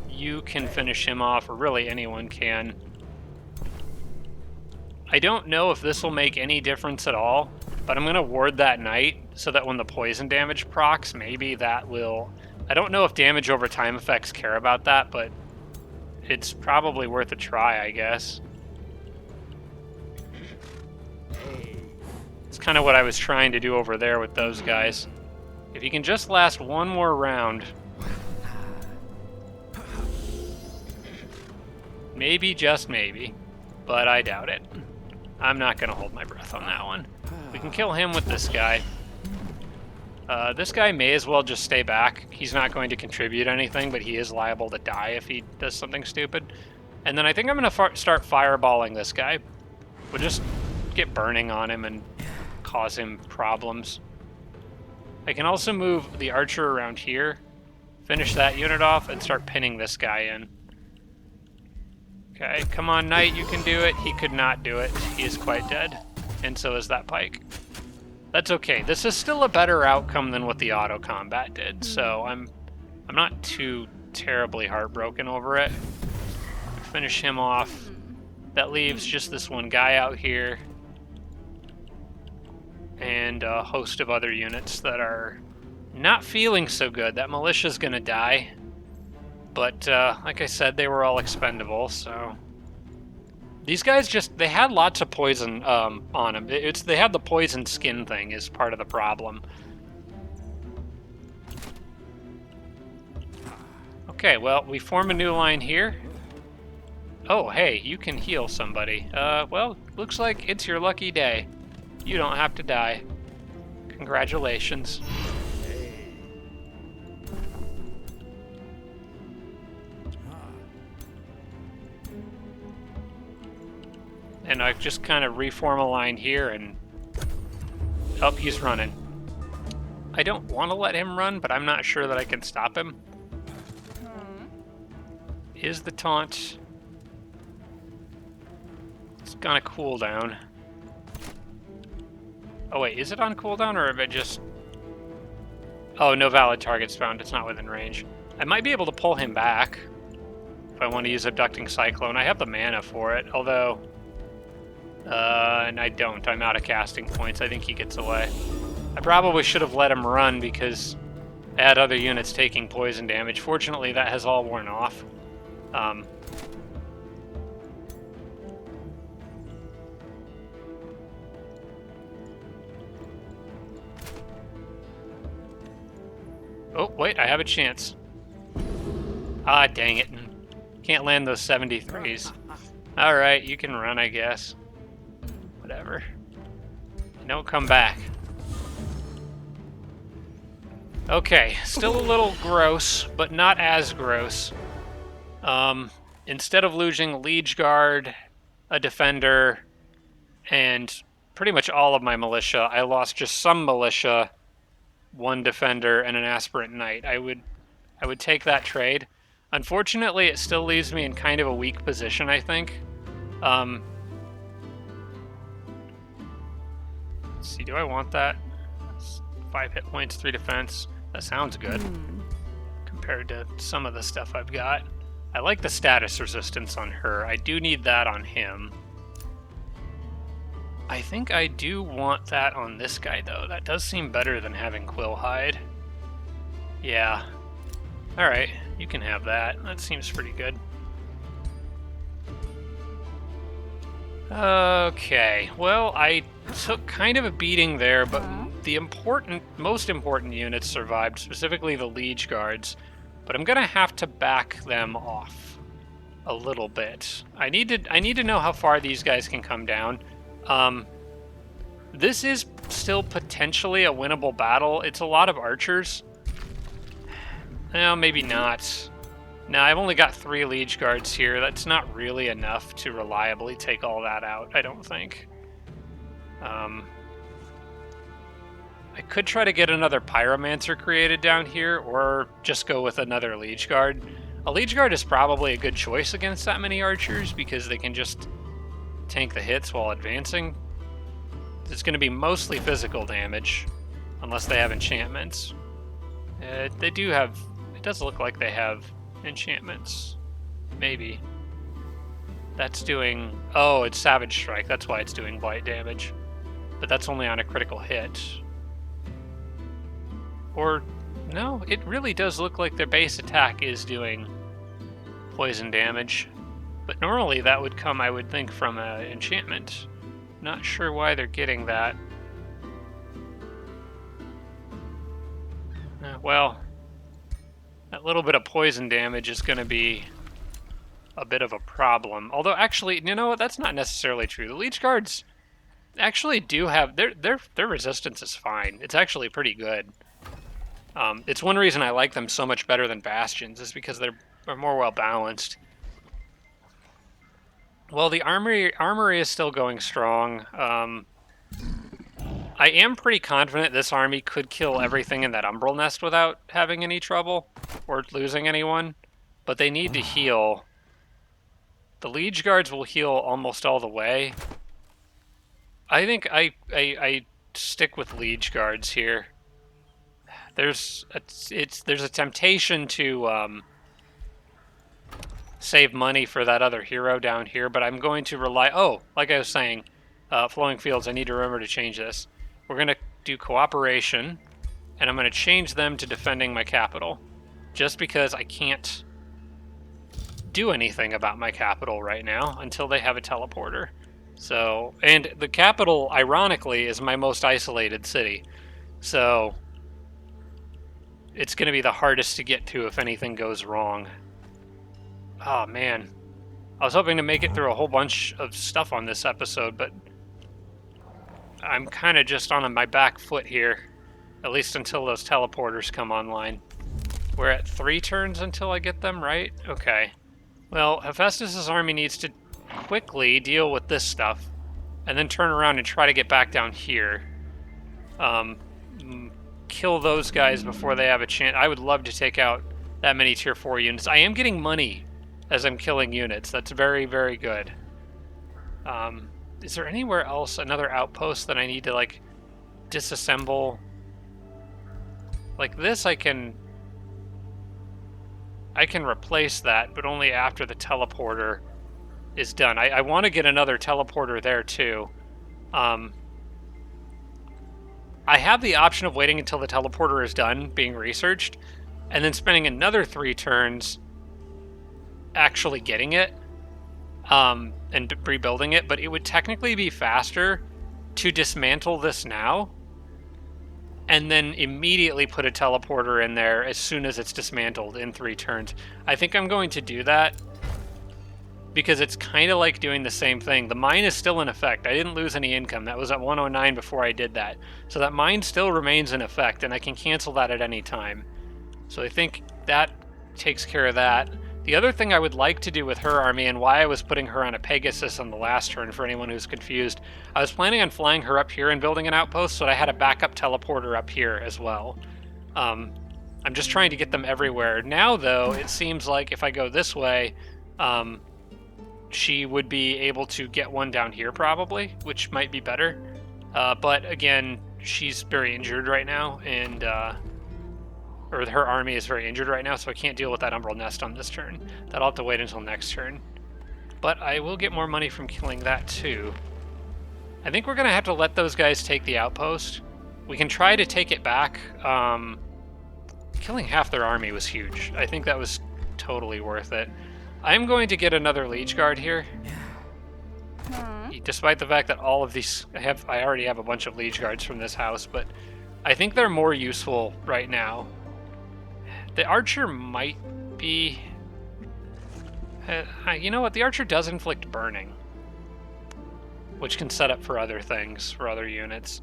You can finish him off, or really anyone can. I don't know if this will make any difference at all, but I'm going to ward that knight so that when the poison damage procs, maybe that will... I don't know if damage over time effects care about that, but it's probably worth a try, I guess. It's kind of what I was trying to do over there with those guys. If you can just last one more round. Maybe, just maybe. But I doubt it. I'm not going to hold my breath on that one. We can kill him with this guy. This guy may as well just stay back. He's not going to contribute anything, but he is liable to die if he does something stupid. And then I think I'm going to start fireballing this guy. We'll just get burning on him and cause him problems. I can also move the archer around here, finish that unit off, and start pinning this guy in. Okay, come on, knight, you can do it. He could not do it. He is quite dead, and so is that pike. That's okay. This is still a better outcome than what the auto combat did, so I'm not too terribly heartbroken over it. Finish him off. That leaves just this one guy out here, and a host of other units that are not feeling so good. That militia's gonna die, but like I said, they were all expendable, so... These guys they had lots of poison on them. They had the poison skin thing is part of the problem. Okay, well, we form a new line here. Oh, hey, you can heal somebody. Well, looks like it's your lucky day. You don't have to die. Congratulations. and I just kind of reform a line here, and... Oh, he's running. I don't want to let him run, but I'm not sure that I can stop him. Is the taunt... It's gonna cool down. Oh wait, is it on cooldown, or have I just... Oh, no valid targets found. It's not within range. I might be able to pull him back if I want to use Abducting Cyclone. I have the mana for it, although... and I don't. I'm out of casting points. I think he gets away. I probably should have let him run because I had other units taking poison damage. Fortunately, that has all worn off. Oh, wait, I have a chance. Ah, dang it. Can't land those 73s. Alright, you can run, I guess. Whatever. Don't come back. Okay, still a little gross, but not as gross. Instead of losing Liege Guard, a Defender, and pretty much all of my militia, I lost just some militia, one Defender, and an Aspirant Knight. I would take that trade. Unfortunately, it still leaves me in kind of a weak position, I think. Let's see, do I want that? 5 hit points, 3 defense. That sounds good compared to some of the stuff I've got. I like the status resistance on her. I do need that on him. I think I do want that on this guy, though. That does seem better than having Quillhide. Yeah. Alright, you can have that. That seems pretty good. Okay, well, I took kind of a beating there, but the most important units survived, specifically the Liege Guards. But I'm gonna have to back them off a little bit. I need to know how far these guys can come down. This is still potentially a winnable battle. It's a lot of archers. No, maybe not. No, I've only got 3 Liege Guards here. That's not really enough to reliably take all that out, I don't think. I could try to get another Pyromancer created down here, or just go with another Liege Guard. A Liege Guard is probably a good choice against that many archers, because they can just tank the hits while advancing. It's going to be mostly physical damage, unless they have enchantments. They do have... It does look like they have enchantments. Maybe. That's doing... Oh, it's Savage Strike. That's why it's doing blight damage. But that's only on a critical hit. Or... No, it really does look like their base attack is doing poison damage. But normally that would come, I would think, from an enchantment. Not sure why they're getting that. Well, that little bit of poison damage is going to be a bit of a problem. Although, actually, you know what? That's not necessarily true. The Liege Guards actually do have... Their resistance is fine. It's actually pretty good. It's one reason I like them so much better than Bastions, is because they're more well-balanced. Well, the armory is still going strong. I am pretty confident this army could kill everything in that Umbral Nest without having any trouble, or losing anyone, but they need to heal. The Liege Guards will heal almost all the way. I think I stick with Liege Guards here. There's a temptation to save money for that other hero down here, but I'm going to rely... Oh, like I was saying, Flowing Fields, I need to remember to change this. We're going to do Cooperation, and I'm going to change them to Defending my capital, just because I can't do anything about my capital right now until they have a teleporter. So, and the capital, ironically, is my most isolated city, so it's going to be the hardest to get to if anything goes wrong. Oh, man. I was hoping to make it through a whole bunch of stuff on this episode, but I'm kind of just on my back foot here, at least until those teleporters come online. We're at 3 turns until I get them, right? Okay. Well, Hephaestus' army needs to quickly deal with this stuff, and then turn around and try to get back down here. Kill those guys before they have a chance. I would love to take out that many tier 4 units. I am getting money as I'm killing units. That's very, very good. Is there anywhere else, another outpost that I need to, like, disassemble? Like this, I can replace that, but only after the teleporter is done. I want to get another teleporter there, too. I have the option of waiting until the teleporter is done being researched, and then spending another 3 turns actually getting it, and rebuilding it, but it would technically be faster to dismantle this now, and then immediately put a teleporter in there as soon as it's dismantled in 3 turns. I think I'm going to do that, because it's kind of like doing the same thing. The mine is still in effect. I didn't lose any income. That was at 109 before I did that. So that mine still remains in effect, and I can cancel that at any time. So I think that takes care of that. The other thing I would like to do with her army, and why I was putting her on a Pegasus on the last turn for anyone who's confused, I was planning on flying her up here and building an outpost so that I had a backup teleporter up here as well. I'm just trying to get them everywhere. Now, though, it seems like if I go this way, she would be able to get one down here probably, which might be better. But again, she's very injured right now, and or her army is very injured right now, so I can't deal with that Umbral Nest on this turn. That'll have to wait until next turn. But I will get more money from killing that too. I think we're going to have to let those guys take the outpost. We can try to take it back. Killing half their army was huge. I think that was totally worth it. I'm going to get another Liege Guard here. Despite the fact that all of these... I already have a bunch of Liege Guards from this house, but I think they're more useful right now. The Archer might be... you know what? The Archer does inflict burning, which can set up for other things, for other units.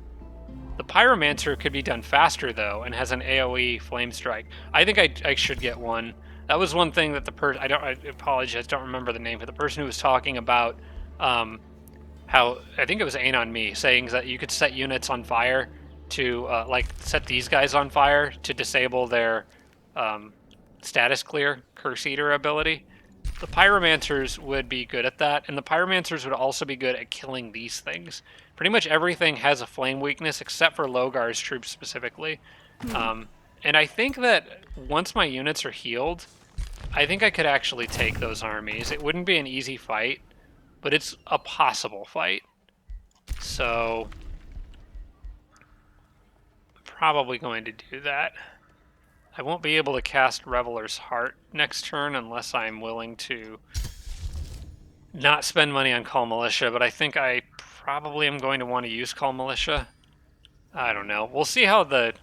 The Pyromancer could be done faster, though, and has an AoE Flame Strike. I think I should get one. That was one thing that the person... I apologize, don't remember the name, but the person who was talking about how... I think it was Anon Me, saying that you could set units on fire to, like, set these guys on fire to disable their status clear Curse Eater ability. The Pyromancers would be good at that, and the Pyromancers would also be good at killing these things. Pretty much everything has a flame weakness, except for Logar's troops specifically. And I think that once my units are healed, I think I could actually take those armies. It wouldn't be an easy fight, but it's a possible fight. So, I'm probably going to do that. I won't be able to cast Reveler's Heart next turn unless I'm willing to not spend money on Call Militia, but I think I probably am going to want to use Call Militia. I don't know. We'll see how the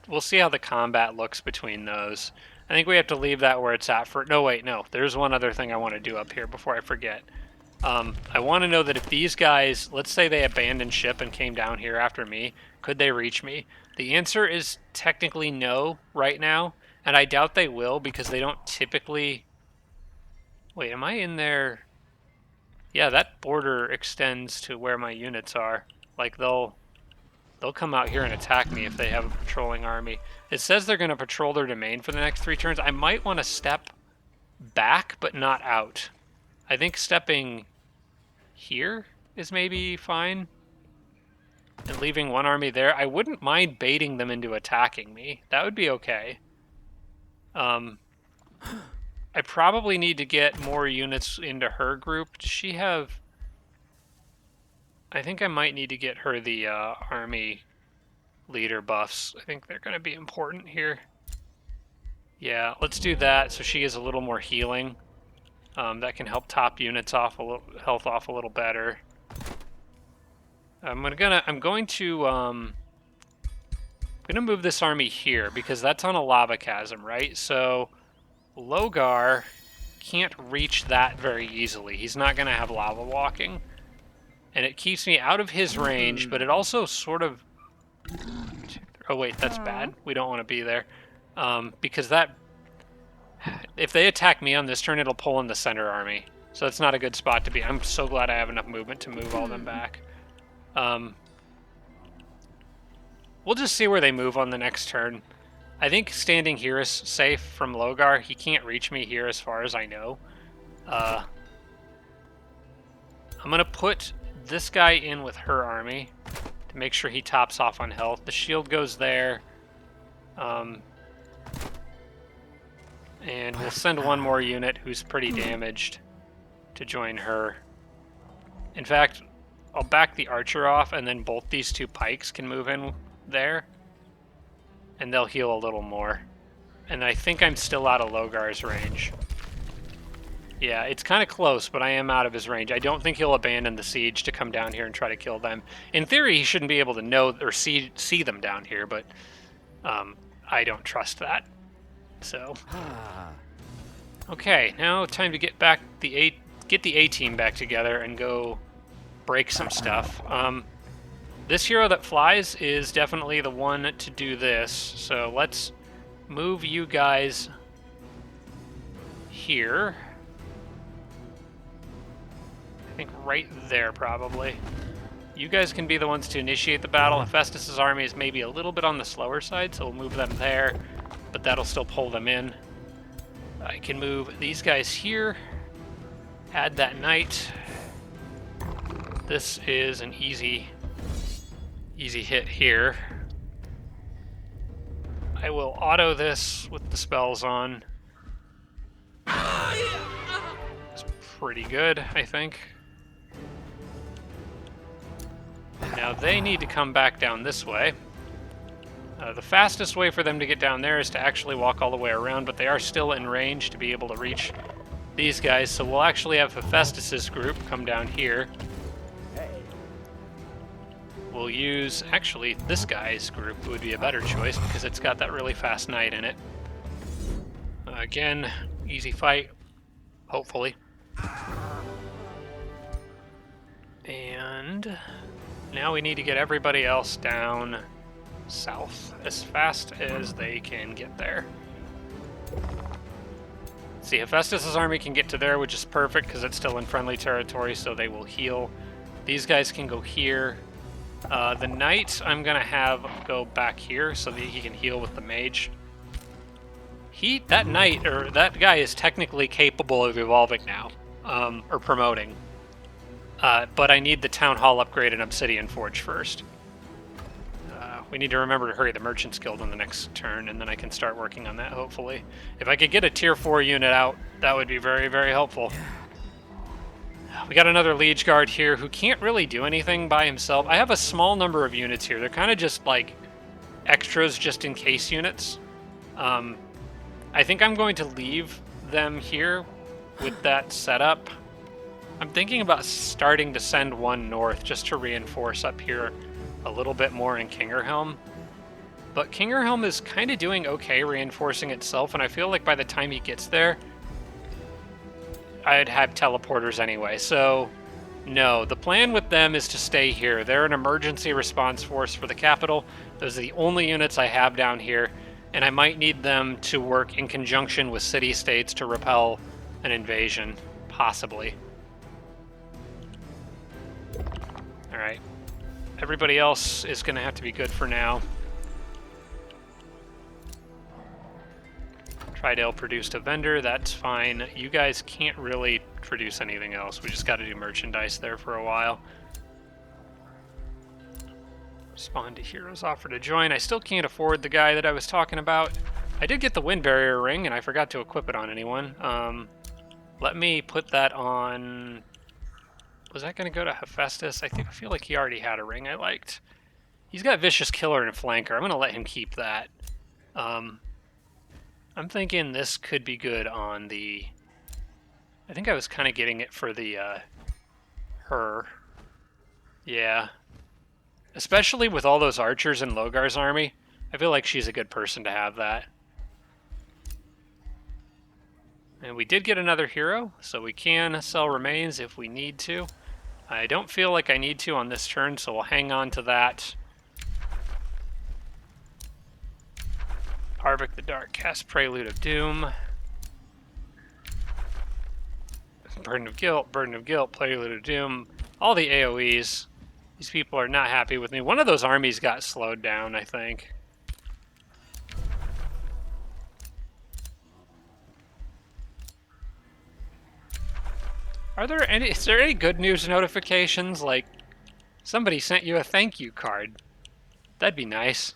combat looks between those. I think we have to leave that where it's at for... No, wait, no. There's one other thing I want to do up here before I forget. I want to know that if these guys, let's say they abandoned ship and came down here after me, could they reach me? The answer is technically no right now, and I doubt they will because they don't typically... Wait, am I in there? Yeah, that border extends to where my units are. Like, they'll come out here and attack me if they have a patrolling army. It says they're going to patrol their domain for the next 3 turns. I might want to step back, but not out. I think stepping here is maybe fine. And leaving one army there. I wouldn't mind baiting them into attacking me. That would be okay. I probably need to get more units into her group. Does she have... I think I might need to get her the army leader buffs. I think they're going to be important here. Yeah, let's do that so she is a little more healing. That can help top units off health off a little better. I'm going to move this army here because that's on a lava chasm, right? So Logar can't reach that very easily. He's not going to have lava walking. And it keeps me out of his range, but it also sort of... Oh wait, that's bad. We don't want to be there. Because that... If they attack me on this turn, it'll pull in the center army. So that's not a good spot to be. I'm so glad I have enough movement to move all them back. We'll just see where they move on the next turn. I think standing here is safe from Logar. He can't reach me here as far as I know. I'm going to put this guy in with her army to make sure he tops off on health. The shield goes there. And we'll send one more unit who's pretty damaged to join her. In fact, I'll back the archer off, and then both these two pikes can move in there. And they'll heal a little more. And I think I'm still out of Logar's range. Yeah, it's kind of close, but I am out of his range. I don't think he'll abandon the siege to come down here and try to kill them. In theory, he shouldn't be able to know or see them down here, but I don't trust that. So, okay, now time to get back get the A team back together and go break some stuff. This hero that flies is definitely the one to do this. So let's move you guys here. I think right there, probably. You guys can be the ones to initiate the battle. Hephaestus' army is maybe a little bit on the slower side, so we'll move them there, but that'll still pull them in. I can move these guys here, add that knight. This is an easy hit here. I will auto this with the spells on. It's pretty good, I think. Now they need to come back down this way. The fastest way for them to get down there is to actually walk all the way around, but they are still in range to be able to reach these guys, so we'll actually have Hephaestus' group come down here. We'll use, actually, this guy's group would be a better choice because it's got that really fast knight in it. Again, easy fight, hopefully. And now we need to get everybody else down south as fast as they can get there. See, Hephaestus' army can get to there, which is perfect because it's still in friendly territory, so they will heal. These guys can go here. The knight I'm going to have go back here so that he can heal with the mage. That knight, or that guy is technically capable of evolving now, or promoting. But I need the Town Hall upgrade and Obsidian Forge first. We need to remember to hurry the Merchants Guild on the next turn, and then I can start working on that, hopefully. If I could get a Tier 4 unit out, that would be very, very helpful. We got another Liege Guard here who can't really do anything by himself. I have a small number of units here. They're kind of just like extras just in case units. I think I'm going to leave them here with that setup. I'm thinking about starting to send one north just to reinforce up here a little bit more in Kingerhelm. But Kingerhelm is kind of doing okay reinforcing itself, and I feel like by the time he gets there, I'd have teleporters anyway. So, no, the plan with them is to stay here. They're an emergency response force for the capital. Those are the only units I have down here, and I might need them to work in conjunction with city-states to repel an invasion, possibly. Alright. Everybody else is going to have to be good for now. Tridale produced a vendor, that's fine. You guys can't really produce anything else. We just got to do merchandise there for a while. Respond to heroes offer to join. I still can't afford the guy that I was talking about. I did get the wind barrier ring, and I forgot to equip it on anyone. Let me put that on... Was that going to go to Hephaestus? I feel like he already had a ring I liked. He's got Vicious Killer and Flanker. I'm going to let him keep that. I'm thinking this could be good on the... I think I was kind of getting it for the, her. Yeah. Especially with all those archers in Logar's army. I feel like she's a good person to have that. And we did get another hero, so we can sell remains if we need to. I don't feel like I need to on this turn, so we'll hang on to that. Harvick the Dark, cast Prelude of Doom. Burden of Guilt, Prelude of Doom, all the AoEs. These people are not happy with me. One of those armies got slowed down, I think. Is there any good news notifications? Like, somebody sent you a thank you card. That'd be nice.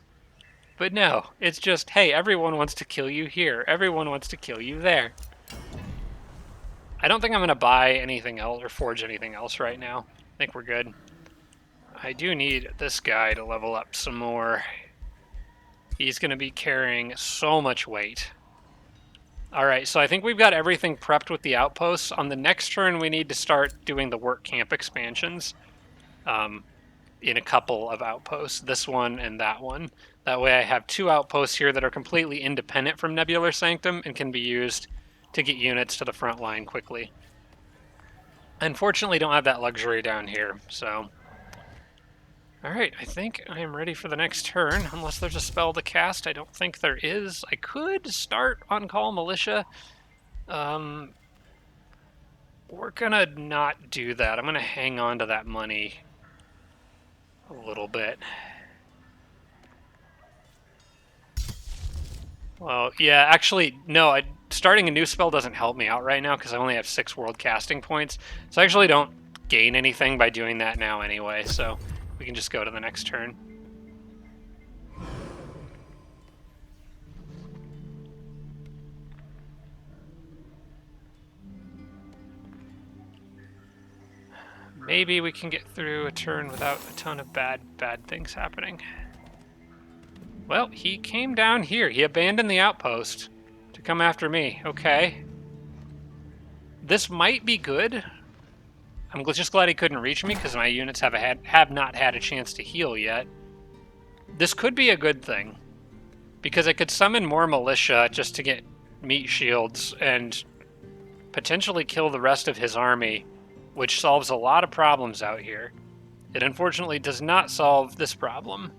But no, it's just, hey, everyone wants to kill you here. Everyone wants to kill you there. I don't think I'm going to buy anything else or forge anything else right now. I think we're good. I do need this guy to level up some more. He's going to be carrying so much weight. Alright, so I think we've got everything prepped with the outposts. On the next turn, we need to start doing the work camp expansions in a couple of outposts. This one and that one. That way I have 2 outposts here that are completely independent from Nebular Sanctum and can be used to get units to the front line quickly. Unfortunately, don't have that luxury down here, so... Alright, I think I am ready for the next turn, unless there's a spell to cast. I don't think there is. I could start on-call militia. We're gonna not do that. I'm gonna hang on to that money a little bit. Well, yeah, actually, no, starting a new spell doesn't help me out right now because I only have 6 world casting points. So I actually don't gain anything by doing that now anyway, so we can just go to the next turn. Maybe we can get through a turn without a ton of bad things happening. Well, he came down here. He abandoned the outpost to come after me. Okay. This might be good. I'm just glad he couldn't reach me because my units have not had a chance to heal yet. This could be a good thing because I could summon more militia just to get meat shields and potentially kill the rest of his army, which solves a lot of problems out here. It unfortunately does not solve this problem,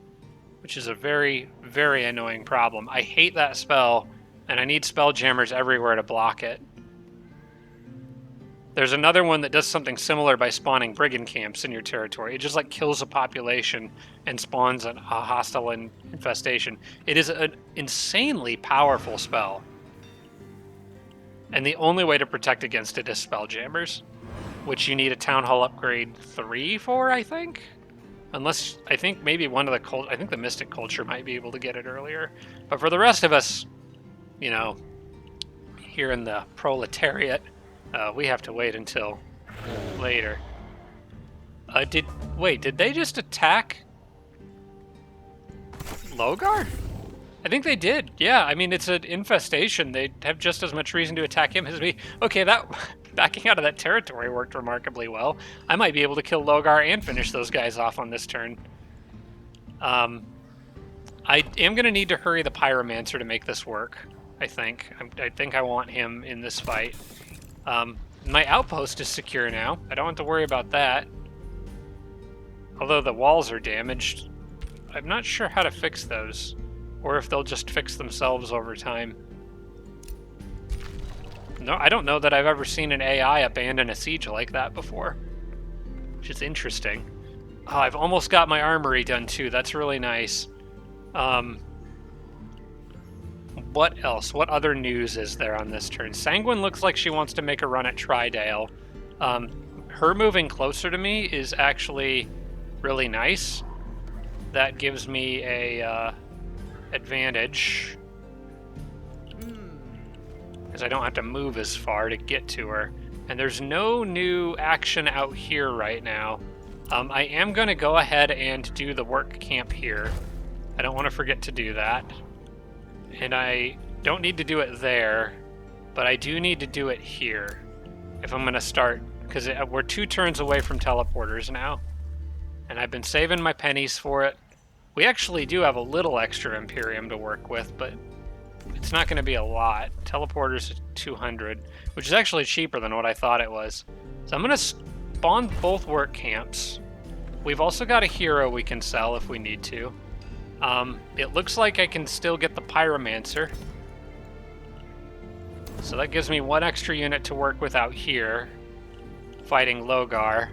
which is a very, very annoying problem. I hate that spell, and I need spelljammers everywhere to block it. There's another one that does something similar by spawning brigand camps in your territory. It just like kills a population and spawns a hostile infestation. It is an insanely powerful spell. And the only way to protect against it is spelljammers, which you need a Town Hall upgrade 3 for, I think? Unless, I think maybe one of the I think the Mystic Culture might be able to get it earlier. But for the rest of us, you know, here in the proletariat, we have to wait until later. Did they just attack Logar? I think they did. Yeah, I mean, it's an infestation. They have just as much reason to attack him as me. Okay, that backing out of that territory worked remarkably well. I might be able to kill Logar and finish those guys off on this turn. I am going to need to hurry the Pyromancer to make this work, I think. I think I want him in this fight. My outpost is secure now. I don't have to worry about that. Although the walls are damaged. I'm not sure how to fix those, or if they'll just fix themselves over time. No, I don't know that I've ever seen an AI abandon a siege like that before, which is interesting. Oh, I've almost got my armory done too. That's really nice. What else? What other news is there on this turn? Sanguine looks like she wants to make a run at Tridale. Her moving closer to me is actually really nice. That gives me a advantage, because I don't have to move as far to get to her. And there's no new action out here right now. I am going to go ahead and do the work camp here. I don't want to forget to do that. And I don't need to do it there, but I do need to do it here if I'm going to start, because we're 2 turns away from teleporters now. And I've been saving my pennies for it. We actually do have a little extra Imperium to work with, but it's not going to be a lot. Teleporters at 200, which is actually cheaper than what I thought it was. So I'm going to spawn both work camps. We've also got a hero we can sell if we need to. It looks like I can still get the Pyromancer. So that gives me 1 extra unit to work with out here. fighting Logar.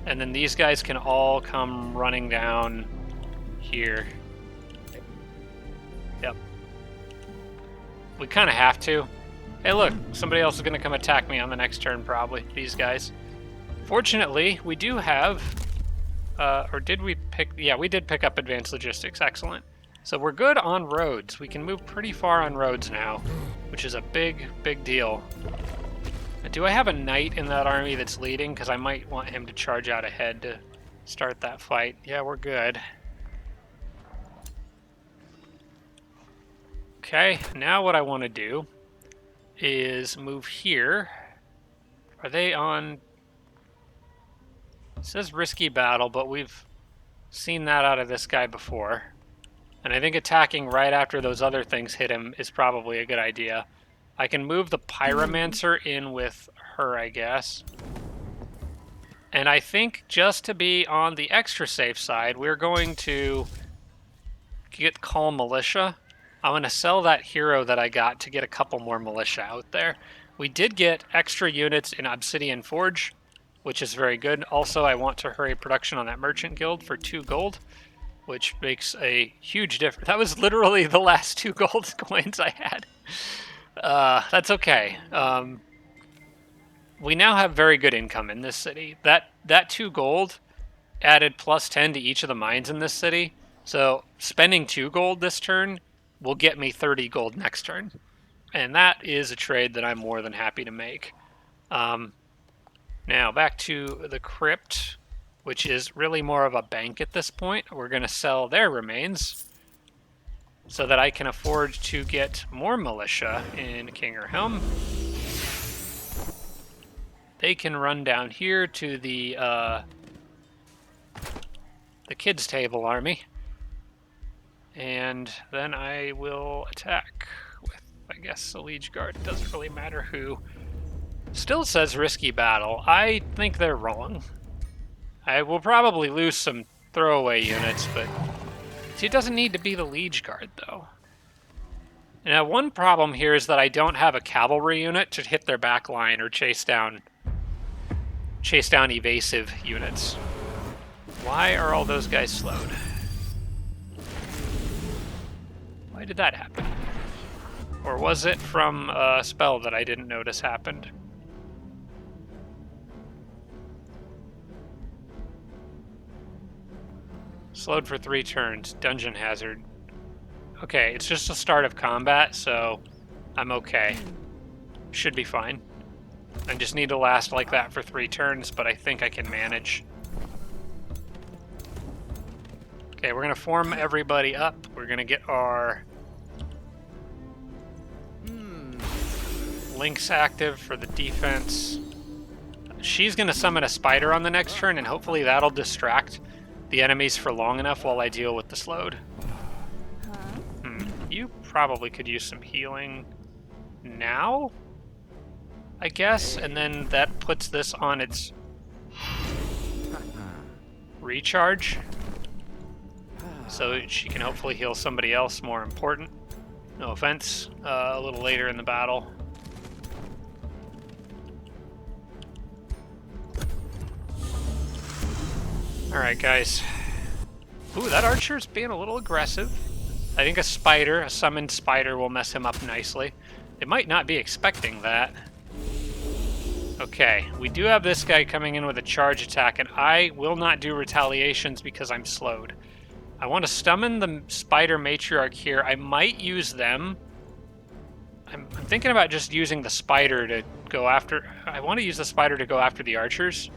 And then these guys can all come running down here. Yep. We kind of have to. Hey, look, somebody else is going to come attack me on the next turn, probably. These guys. Fortunately, we do have... or did we pick... Yeah, we did pick up advanced logistics. Excellent. So we're good on roads. We can move pretty far on roads now, which is a big, big deal. Do I have a knight in that army that's leading? Because I might want him to charge out ahead to start that fight. Yeah, we're good. Okay, now what I want to do is move here. Are they on... It says risky battle, but we've seen that out of this guy before. And I think attacking right after those other things hit him is probably a good idea. I can move the Pyromancer in with her, I guess. And I think just to be on the extra safe side, we're going to get Calm Militia. I'm going to sell that hero that I got to get a couple more militia out there. We did get extra units in Obsidian Forge, which is very good. Also, I want to hurry production on that Merchant Guild for 2 gold, which makes a huge difference. That was literally the last 2 gold coins I had. That's okay. We now have very good income in this city. That 2 gold added plus 10 to each of the mines in this city. So spending 2 gold this turn will get me 30 gold next turn. And that is a trade that I'm more than happy to make. Now back to the crypt, which is really more of a bank at this point. We're going to sell their remains so that I can afford to get more militia in Kingerhelm. They can run down here to the kids' table army. And then I will attack with, I guess, a liege guard. It doesn't really matter who. Still says risky battle. I think they're wrong. I will probably lose some throwaway units, but see, it doesn't need to be the liege guard, though. Now, one problem here is that I don't have a cavalry unit to hit their back line or chase down evasive units. Why are all those guys slowed? Why did that happen? Or was it from a spell that I didn't notice happened? Slowed for 3 turns. Dungeon hazard. Okay, it's just the start of combat, so I'm okay. Should be fine. I just need to last like that for 3 turns, but I think I can manage. Okay, we're going to form everybody up. We're going to get our links active for the defense. She's going to summon a spider on the next turn, and hopefully that'll distract the enemies for long enough while I deal with the slowed. You probably could use some healing now, I guess, and then that puts this on its recharge, so she can hopefully heal somebody else more important. No offense, a little later in the battle. Alright, guys. Ooh, that archer's being a little aggressive. I think a summoned spider will mess him up nicely. It might not be expecting that. Okay, we do have this guy coming in with a charge attack, and I will not do retaliations because I'm slowed. I want to summon the spider matriarch here. I might use them. I'm thinking about just using the spider to go after... I want to use the spider to go after the archers.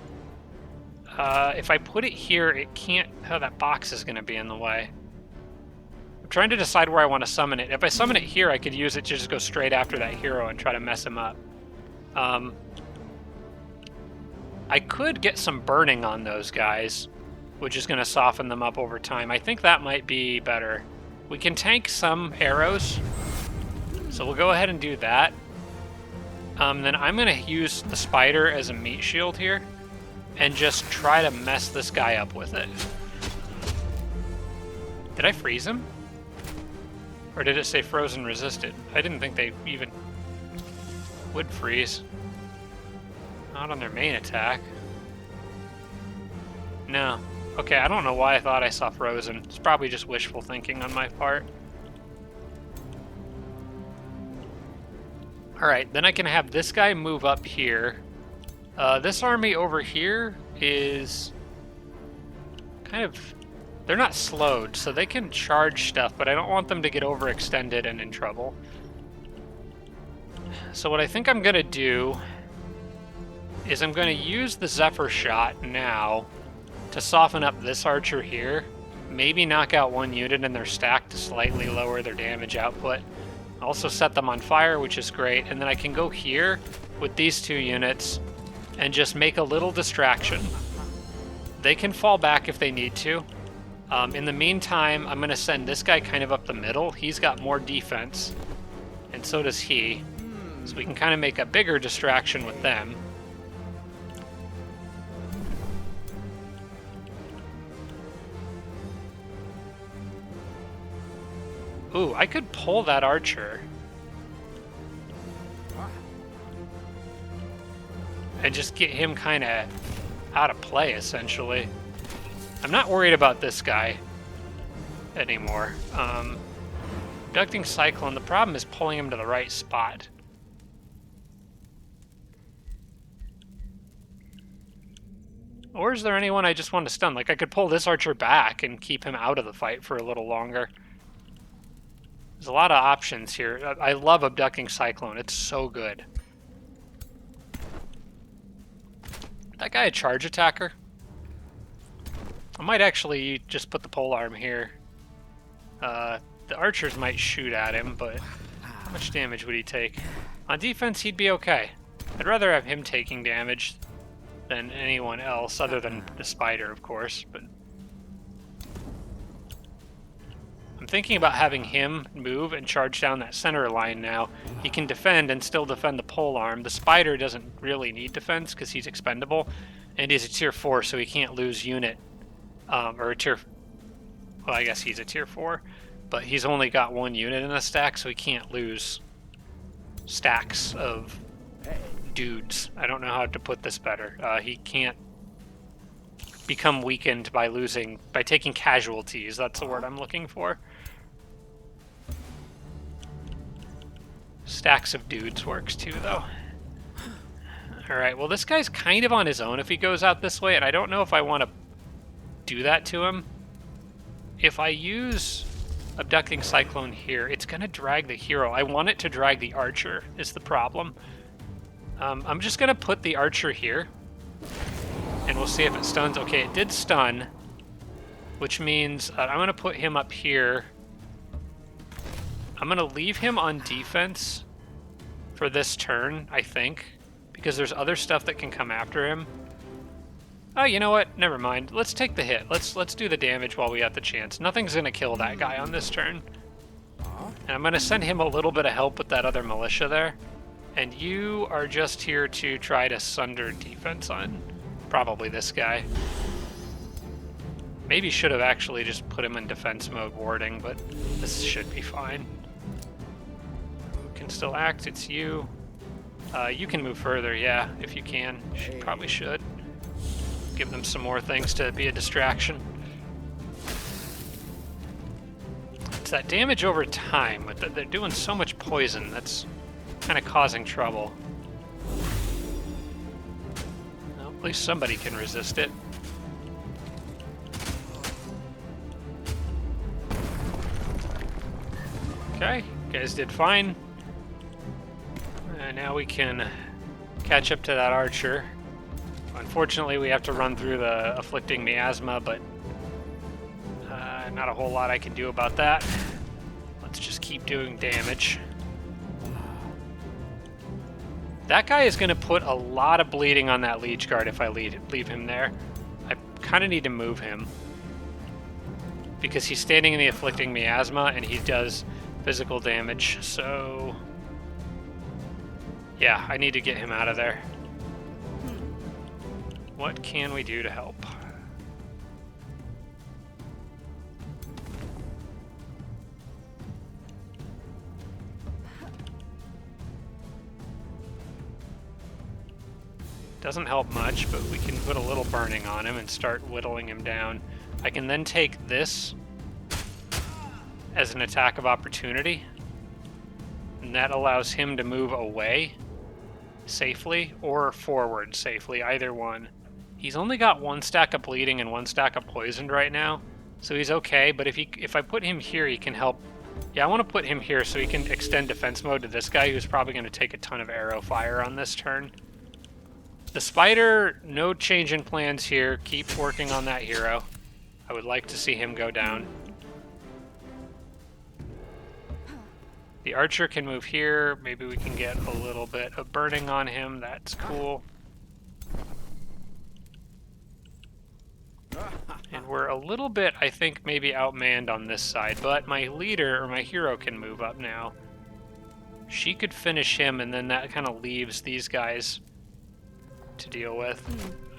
If I put it here, it can't... Oh, that box is going to be in the way. I'm trying to decide where I want to summon it. If I summon it here, I could use it to just go straight after that hero and try to mess him up. I could get some burning on those guys, which is going to soften them up over time. I think that might be better. We can tank some arrows, so we'll go ahead and do that. Then I'm going to use the spider as a meat shield here and just try to mess this guy up with it. Did I freeze him? Or did it say frozen resisted? I didn't think they even would freeze. Not on their main attack. No. Okay, I don't know why I thought I saw frozen. It's probably just wishful thinking on my part. Alright, then I can have this guy move up here. This army over here is kind of... They're not slowed, so they can charge stuff, but I don't want them to get overextended and in trouble. So what I think I'm going to do is I'm going to use the Zephyr Shot now to soften up this archer here. Maybe knock out one unit in their stack to slightly lower their damage output. Also set them on fire, which is great. And then I can go here with these 2 units and just make a little distraction. They can fall back if they need to. In the meantime, I'm going to send this guy kind of up the middle. He's got more defense, and so does he. So we can kind of make a bigger distraction with them. Ooh, I could pull that archer. And just get him kind of out of play, essentially. I'm not worried about this guy anymore. Conducting Cyclone, the problem is pulling him to the right spot. Or is there anyone I just want to stun? Like, I could pull this archer back and keep him out of the fight for a little longer. There's a lot of options here. I love Abducting Cyclone. It's so good. That guy a charge attacker? I might actually just put the polearm here. The archers might shoot at him, but how much damage would he take? On defense, he'd be okay. I'd rather have him taking damage than anyone else, other than the spider, of course. But I'm thinking about having him move and charge down that center line now. He can defend and still defend the polearm. The spider doesn't really need defense because he's expendable, and he's a tier 4, so he can't lose unit. Or a tier... Well, I guess he's a tier 4, but he's only got 1 unit in a stack, so he can't lose stacks of dudes. I don't know how to put this better. He can't become weakened by taking casualties. That's the word I'm looking for. Stacks of dudes works too, though. Alright, well this guy's kind of on his own if he goes out this way, and I don't know if I want to do that to him. If I use Abducting Cyclone here, it's going to drag the hero. I want it to drag the archer, is the problem. I'm just going to put the archer here, and we'll see if it stuns. Okay, it did stun, which means I'm going to put him up here. I'm going to leave him on defense for this turn, I think, because there's other stuff that can come after him. Oh, you know what? Never mind. Let's take the hit. Let's do the damage while we have the chance. Nothing's going to kill that guy on this turn. And I'm going to send him a little bit of help with that other militia there. And you are just here to try to sunder defense on probably this guy. Maybe should have actually just put him in defense mode warding, but this should be fine. Who can still act? It's you. You can move further, yeah, if you can. Probably should. Give them some more things to be a distraction. It's that damage over time. They're doing so much poison. That's kind of causing trouble. Well, at least somebody can resist it. Okay, you guys did fine. And now we can catch up to that archer. Unfortunately, we have to run through the Afflicting Miasma, but not a whole lot I can do about that. Let's just keep doing damage. That guy is going to put a lot of bleeding on that Liege Guard if I leave him there. I kind of need to move him, because he's standing in the Afflicting Miasma, and he does physical damage, so... yeah, I need to get him out of there. What can we do to help? Doesn't help much, but we can put a little burning on him and start whittling him down. I can then take this as an attack of opportunity, and that allows him to move away safely or forward safely, either one. He's only got 1 stack of bleeding and 1 stack of poisoned right now, so he's okay, but if I put him here, he can help. Yeah, I want to put him here so he can extend defense mode to this guy who's probably going to take a ton of arrow fire on this turn. The spider, no change in plans here. Keep working on that hero. I would like to see him go down. The archer can move here. Maybe we can get a little bit of burning on him. That's cool. And we're a little bit, I think, maybe outmanned on this side, but my leader, or my hero, can move up now. She could finish him, and then that kind of leaves these guys to deal with.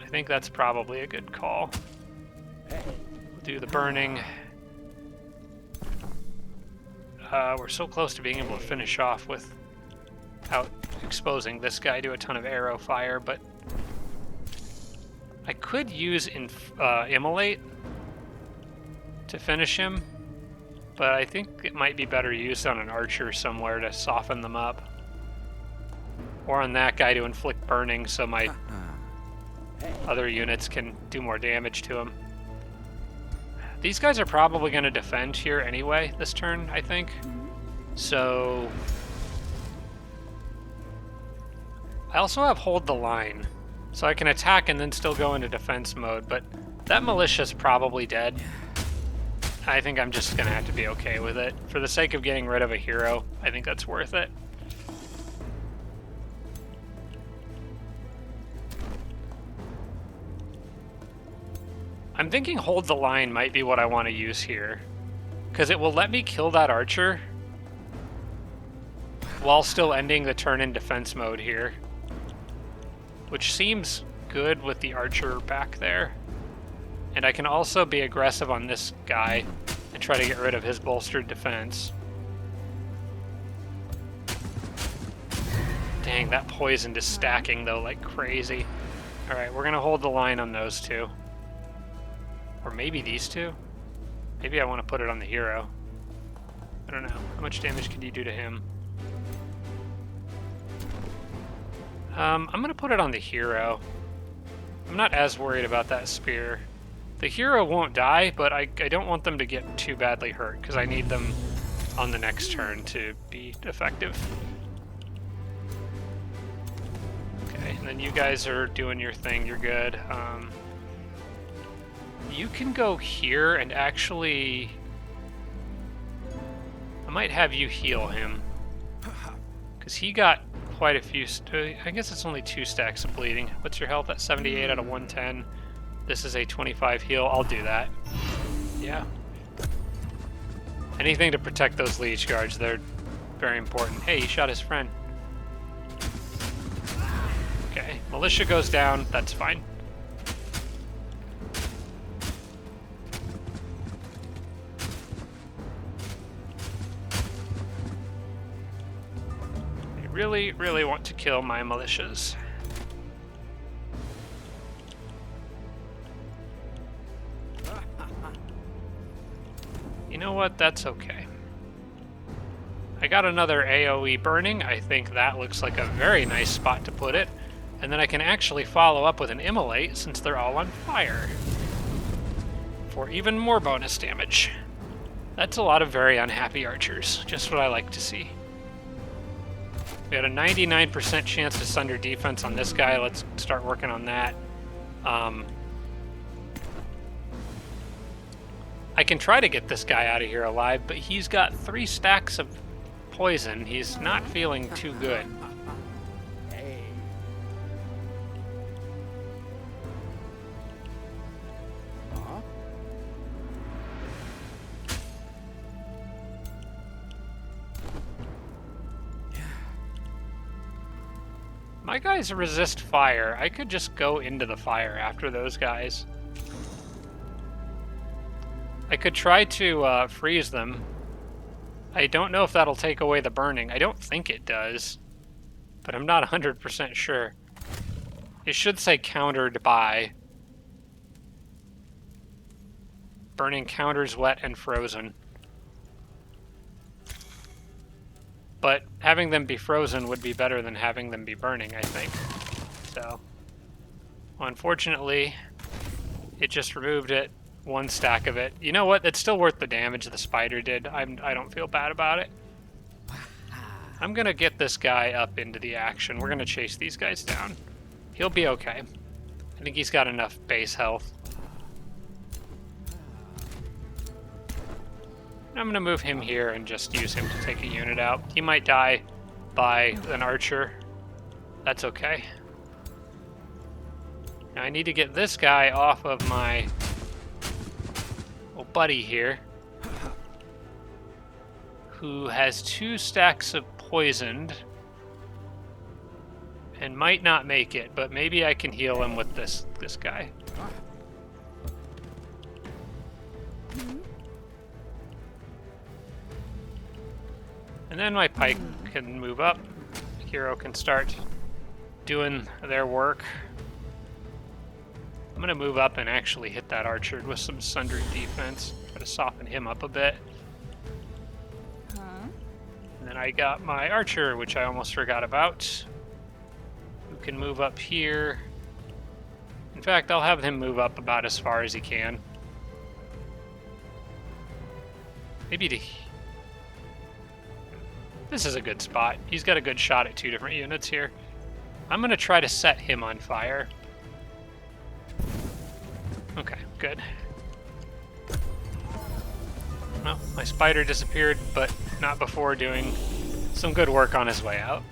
I think that's probably a good call. We'll do the burning. We're so close to being able to finish off without exposing this guy to a ton of arrow fire, but I could use Immolate to finish him, but I think it might be better used on an archer somewhere to soften them up. Or on that guy to inflict burning so my other units can do more damage to him. These guys are probably going to defend here anyway this turn, I think. So I also have Hold the Line, so I can attack and then still go into defense mode, but that militia's probably dead. I think I'm just going to have to be okay with it. For the sake of getting rid of a hero, I think that's worth it. I'm thinking Hold the Line might be what I want to use here, because it will let me kill that archer while still ending the turn in defense mode here, which seems good with the archer back there. And I can also be aggressive on this guy and try to get rid of his bolstered defense. Dang, that poison is stacking though like crazy. Alright, we're gonna hold the line on those two. Or maybe these two? Maybe I want to put it on the hero. I don't know. How much damage can you do to him? I'm going to put it on the hero. I'm not as worried about that spear. The hero won't die, but I don't want them to get too badly hurt, because I need them on the next turn to be effective. Okay, and then you guys are doing your thing. You're good. You can go here and actually... I might have you heal him, because he got quite a few... I guess it's only 2 stacks of bleeding. What's your health at 78 out of 110? This is a 25 heal. I'll do that. Yeah. Anything to protect those leech guards. They're very important. Hey, he shot his friend. Okay, militia goes down. That's fine. Really, really want to kill my militias. You know what? That's okay. I got another AoE burning. I think that looks like a very nice spot to put it. And then I can actually follow up with an Immolate since they're all on fire, for even more bonus damage. That's a lot of very unhappy archers. Just what I like to see. We had a 99% chance to sunder defense on this guy. Let's start working on that. I can try to get this guy out of here alive, but he's got 3 stacks of poison. He's not feeling too good. My guys resist fire. I could just go into the fire after those guys. I could try to freeze them. I don't know if that'll take away the burning. I don't think it does, but I'm not 100% sure. It should say countered by. Burning counters wet and frozen. But having them be frozen would be better than having them be burning, I think. So, well, unfortunately, it just removed it, one stack of it. You know what? That's still worth the damage the spider did. I don't feel bad about it. I'm gonna get this guy up into the action. We're gonna chase these guys down. He'll be okay. I think he's got enough base health. I'm gonna move him here and just use him to take a unit out. He might die by an archer. That's okay. Now I need to get this guy off of my old buddy here, who has 2 stacks of poisoned and might not make it, but maybe I can heal him with this guy. And then my pike can move up. Hero can start doing their work. I'm gonna move up and actually hit that archer with some sundering defense. Try to soften him up a bit. And then I got my archer, which I almost forgot about, who can move up here. In fact, I'll have him move up about as far as he can. Maybe to... This is a good spot. He's got a good shot at 2 different units here. I'm gonna try to set him on fire. Okay, good. Well, my spider disappeared, but not before doing some good work on his way out.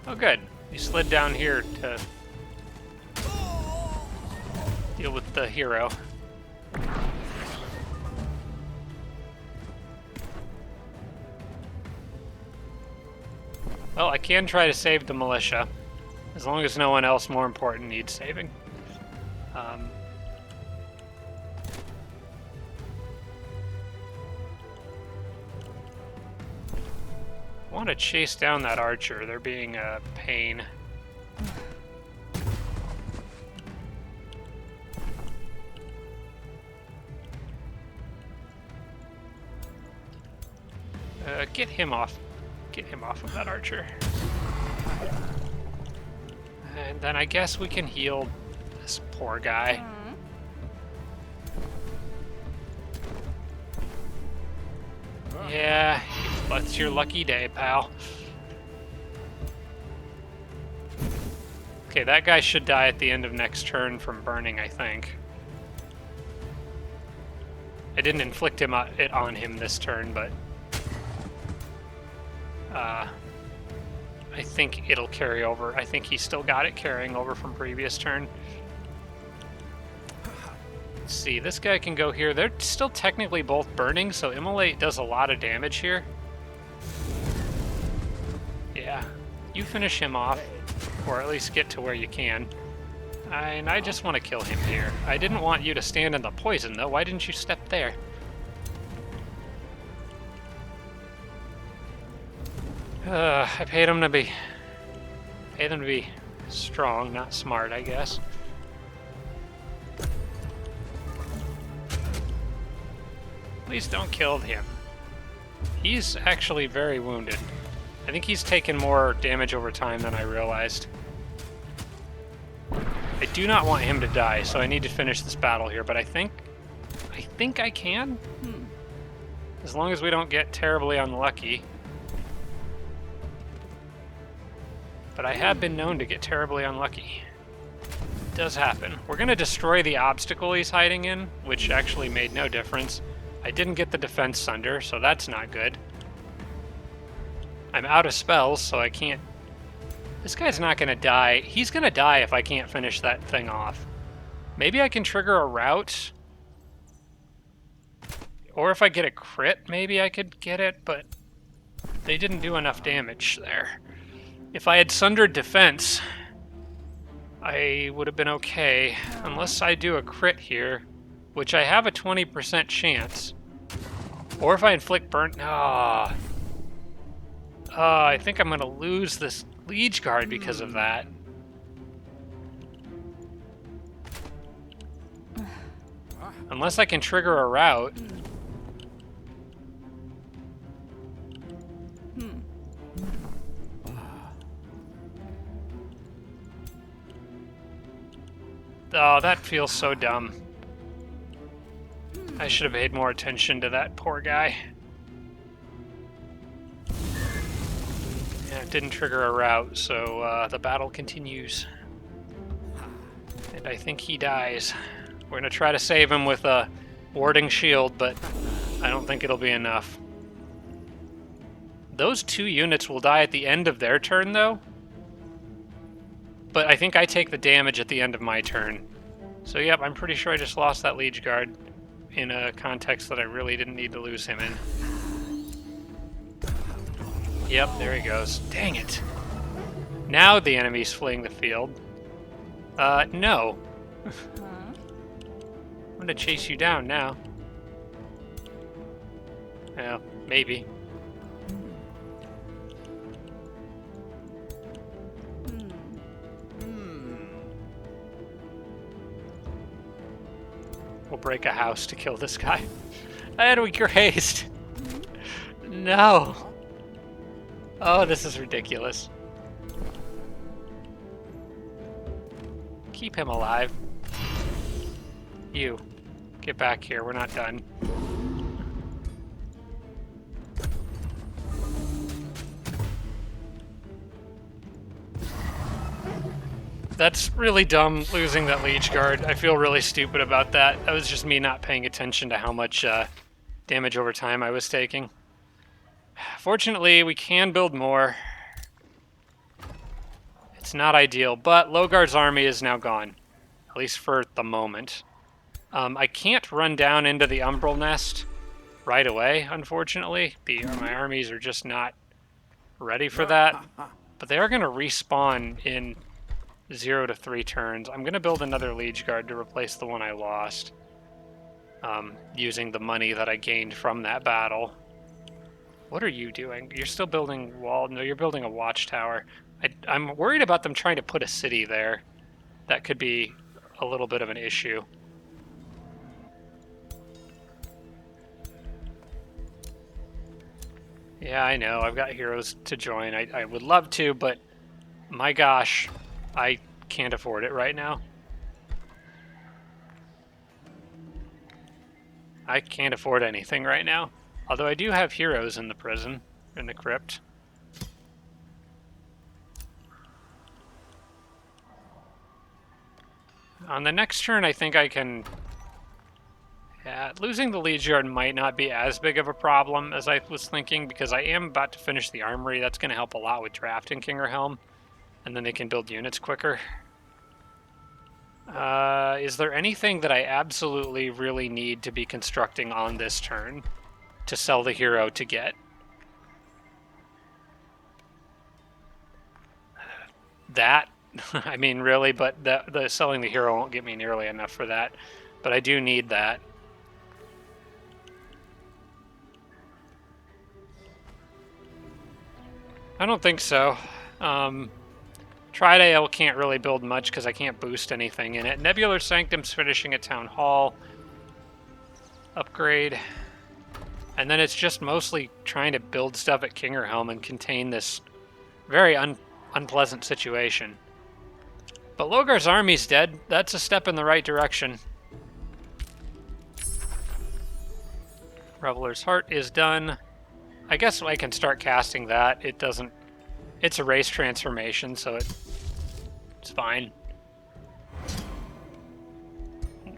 Oh good, he slid down here to deal with the hero. Well, I can try to save the militia, as long as no one else more important needs saving. I want to chase down that archer. They're being a pain. Get him off. Get him off of that archer. And then I guess we can heal this poor guy. Yeah, that's your lucky day, pal. Okay, that guy should die at the end of next turn from burning, I think. I didn't inflict it on him this turn, but I think it'll carry over. I think he still got it carrying over from previous turn. Let's see, this guy can go here. They're still technically both burning, so Immolate does a lot of damage here. Yeah, you finish him off, or at least get to where you can. And I just want to kill him here. I didn't want you to stand in the poison, though. Why didn't you step there? I paid them to be strong, not smart, I guess. Please don't kill him. He's actually very wounded. I think he's taken more damage over time than I realized. I do not want him to die, so I need to finish this battle here, but I think I can? As long as we don't get terribly unlucky. But I have been known to get terribly unlucky. It does happen. We're going to destroy the obstacle he's hiding in, which actually made no difference. I didn't get the defense sunder, so that's not good. I'm out of spells, so I can't... This guy's not going to die. He's going to die if I can't finish that thing off. Maybe I can trigger a rout. Or if I get a crit, maybe I could get it, but they didn't do enough damage there. If I had sundered defense, I would have been okay. Unless I do a crit here, which I have a 20% chance. Or if I inflict burn... Ah. I think I'm going to lose this Liege Guard because of that. Unless I can trigger a route. Oh, that feels so dumb. I should have paid more attention to that poor guy. Yeah, it didn't trigger a route, so the battle continues. And I think he dies. We're going to try to save him with a warding shield, but I don't think it'll be enough. Those 2 units will die at the end of their turn, though. But I think I take the damage at the end of my turn. So, yep, I'm pretty sure I just lost that Liege Guard in a context that I really didn't need to lose him in. Yep, there he goes. Dang it. Now the enemy's fleeing the field. No. I'm gonna chase you down now. Well, maybe. We'll break a house to kill this guy. And we grazed. No. Oh, this is ridiculous. Keep him alive. You. Get back here. We're not done. That's really dumb, losing that Liege Guard. I feel really stupid about that. That was just me not paying attention to how much damage over time I was taking. Fortunately, we can build more. It's not ideal, but Loghar's army is now gone. At least for the moment. I can't run down into the Umbral Nest right away, unfortunately. My armies are just not ready for that. But they are going to respawn in 0 to 3 turns. I'm going to build another Liege Guard to replace the one I lost. Using the money that I gained from that battle. What are you doing? You're still building wall? No, you're building a watchtower. I'm worried about them trying to put a city there. That could be a little bit of an issue. Yeah, I know. I've got heroes to join. I would love to, but my gosh, I can't afford it right now. I can't afford anything right now. Although I do have heroes in the prison, in the crypt. On the next turn, I think I can... Yeah, losing the Liege Guard might not be as big of a problem as I was thinking, because I am about to finish the armory. That's going to help a lot with drafting Kingerhelm, and then they can build units quicker. Is there anything that I absolutely really need to be constructing on this turn to sell the hero to get? That? I mean, really, but the selling the hero won't get me nearly enough for that. But I do need that. I don't think so. Tridale can't really build much because I can't boost anything in it. Nebular Sanctum's finishing a Town Hall upgrade. And then it's just mostly trying to build stuff at Kingerhelm and contain this very unpleasant situation. But Loghar's army's dead. That's a step in the right direction. Reveler's Heart is done. I guess I can start casting that. It doesn't... It's a race transformation, so it's fine.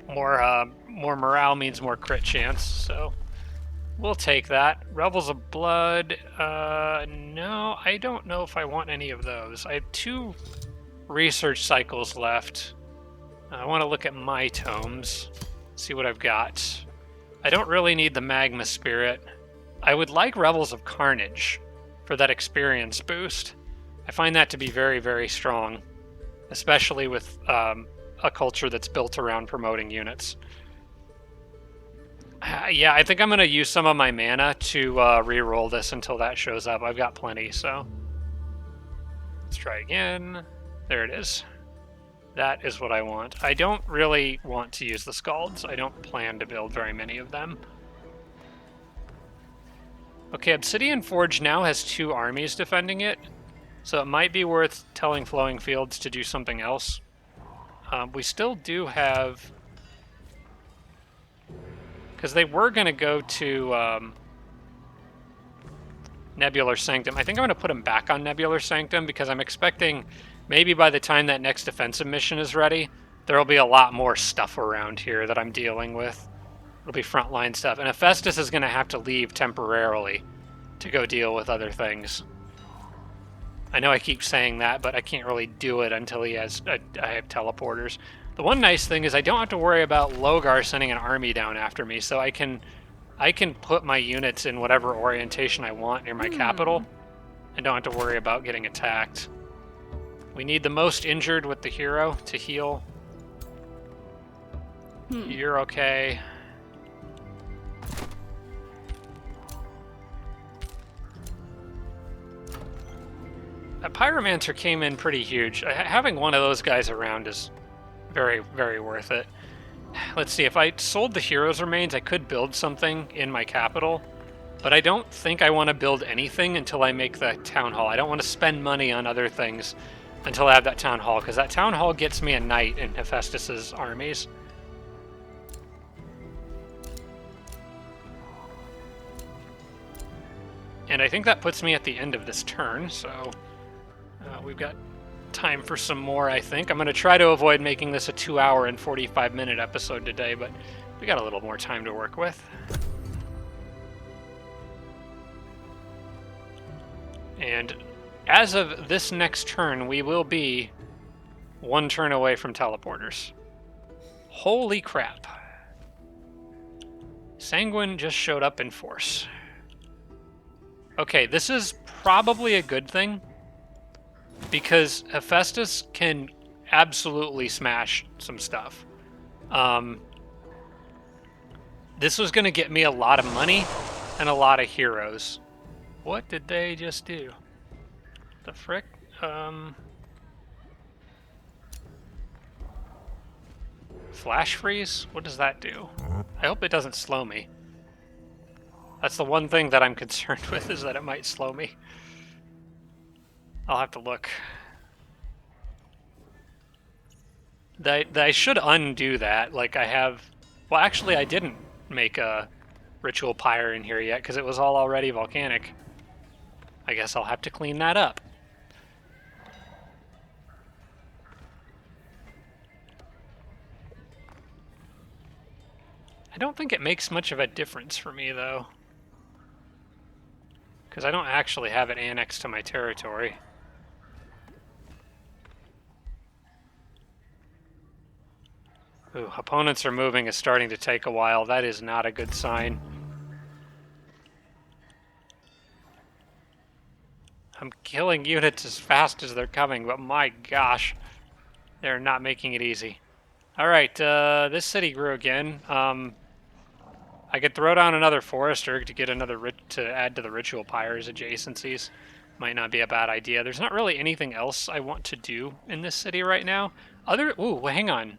More morale means more crit chance, so we'll take that. Revels of Blood. No, I don't know if I want any of those. I have 2 research cycles left. I want to look at my tomes, see what I've got. I don't really need the Magma Spirit. I would like Revels of Carnage for that experience boost. I find that to be very, very strong, especially with a culture that's built around promoting units. Yeah, I think I'm going to use some of my mana to re-roll this until that shows up. I've got plenty, so... Let's try again. There it is. That is what I want. I don't really want to use the Scalds. I don't plan to build very many of them. Okay, Obsidian Forge now has 2 armies defending it, so it might be worth telling Flowing Fields to do something else. We still do have... Because they were going to go to Nebular Sanctum. I think I'm going to put them back on Nebular Sanctum because I'm expecting maybe by the time that next defensive mission is ready, there will be a lot more stuff around here that I'm dealing with. It'll be frontline stuff. And Hephaestus is going to have to leave temporarily to go deal with other things. I know I keep saying that, but I can't really do it until he has... I have teleporters. The one nice thing is I don't have to worry about Logar sending an army down after me, so I can put my units in whatever orientation I want near my capital and don't have to worry about getting attacked. We need the most injured with the hero to heal. You're okay. That Pyromancer came in pretty huge. Having one of those guys around is very, very worth it. Let's see, if I sold the hero's remains, I could build something in my capital, but I don't think I want to build anything until I make the town hall. I don't want to spend money on other things until I have that town hall, because that town hall gets me a knight in Hephaestus's armies. And I think that puts me at the end of this turn, so we've got time for some more, I think. I'm going to try to avoid making this a 2-hour and 45-minute episode today, but we got a little more time to work with. And as of this next turn, we will be 1 turn away from teleporters. Holy crap. Sanguine just showed up in force. Okay, this is probably a good thing, because Hephaestus can absolutely smash some stuff. This was going to get me a lot of money and a lot of heroes. What did they just do? The frick? Flash freeze? What does that do? I hope it doesn't slow me. That's the one thing that I'm concerned with, is that it might slow me. I'll have to look. I should undo that, like I have... Well, actually, I didn't make a Ritual Pyre in here yet, because it was all already volcanic. I guess I'll have to clean that up. I don't think it makes much of a difference for me, though, because I don't actually have it annexed to my territory. Ooh, opponents are moving is starting to take a while. That is not a good sign. I'm killing units as fast as they're coming, but my gosh, they're not making it easy. All right, this city grew again. I could throw down another forester to get another to add to the Ritual Pyre's adjacencies. Might not be a bad idea. There's not really anything else I want to do in this city right now. Ooh, well, hang on.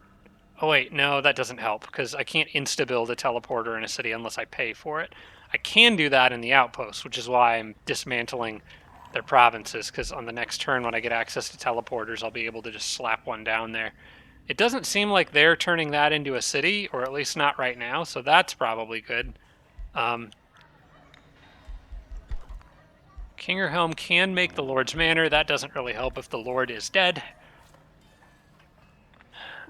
Oh wait, no, that doesn't help, because I can't insta-build a teleporter in a city unless I pay for it. I can do that in the outpost, which is why I'm dismantling their provinces, because on the next turn when I get access to teleporters, I'll be able to just slap one down there. It doesn't seem like they're turning that into a city, or at least not right now, so that's probably good. Kingerhelm can make the Lord's Manor. That doesn't really help if the Lord is dead.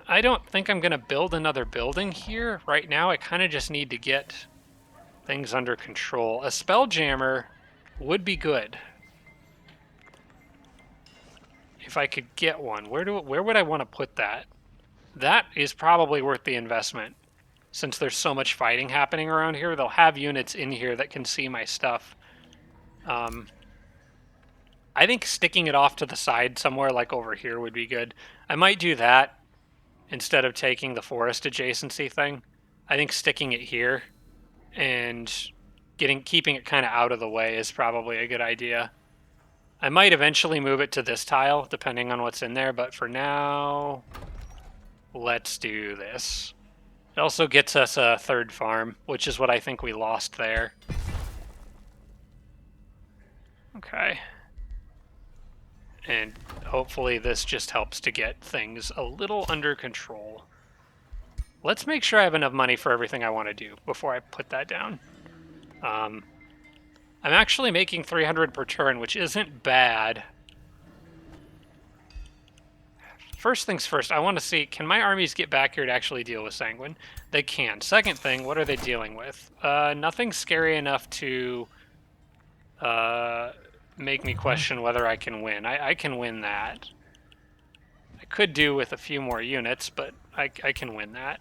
I don't think I'm going to build another building here right now. I kind of just need to get things under control. A Spelljammer would be good if I could get one. Where would I want to put that? That is probably worth the investment. Since there's so much fighting happening around here, they'll have units in here that can see my stuff. I think sticking it off to the side somewhere like over here would be good. I might do that instead of taking the forest adjacency thing. I think sticking it here and keeping it kind of out of the way is probably a good idea. I might eventually move it to this tile, depending on what's in there, but for now, let's do this. It also gets us a third farm, which is what I think we lost there. Okay. And hopefully this just helps to get things a little under control. Let's make sure I have enough money for everything I want to do before I put that down. I'm actually making 300 per turn, which isn't bad. First things first, I want to see, can my armies get back here to actually deal with Sanguine? They can. Second thing, what are they dealing with? Nothing scary enough to make me question whether I can win. I can win that. I could do with a few more units, but I can win that.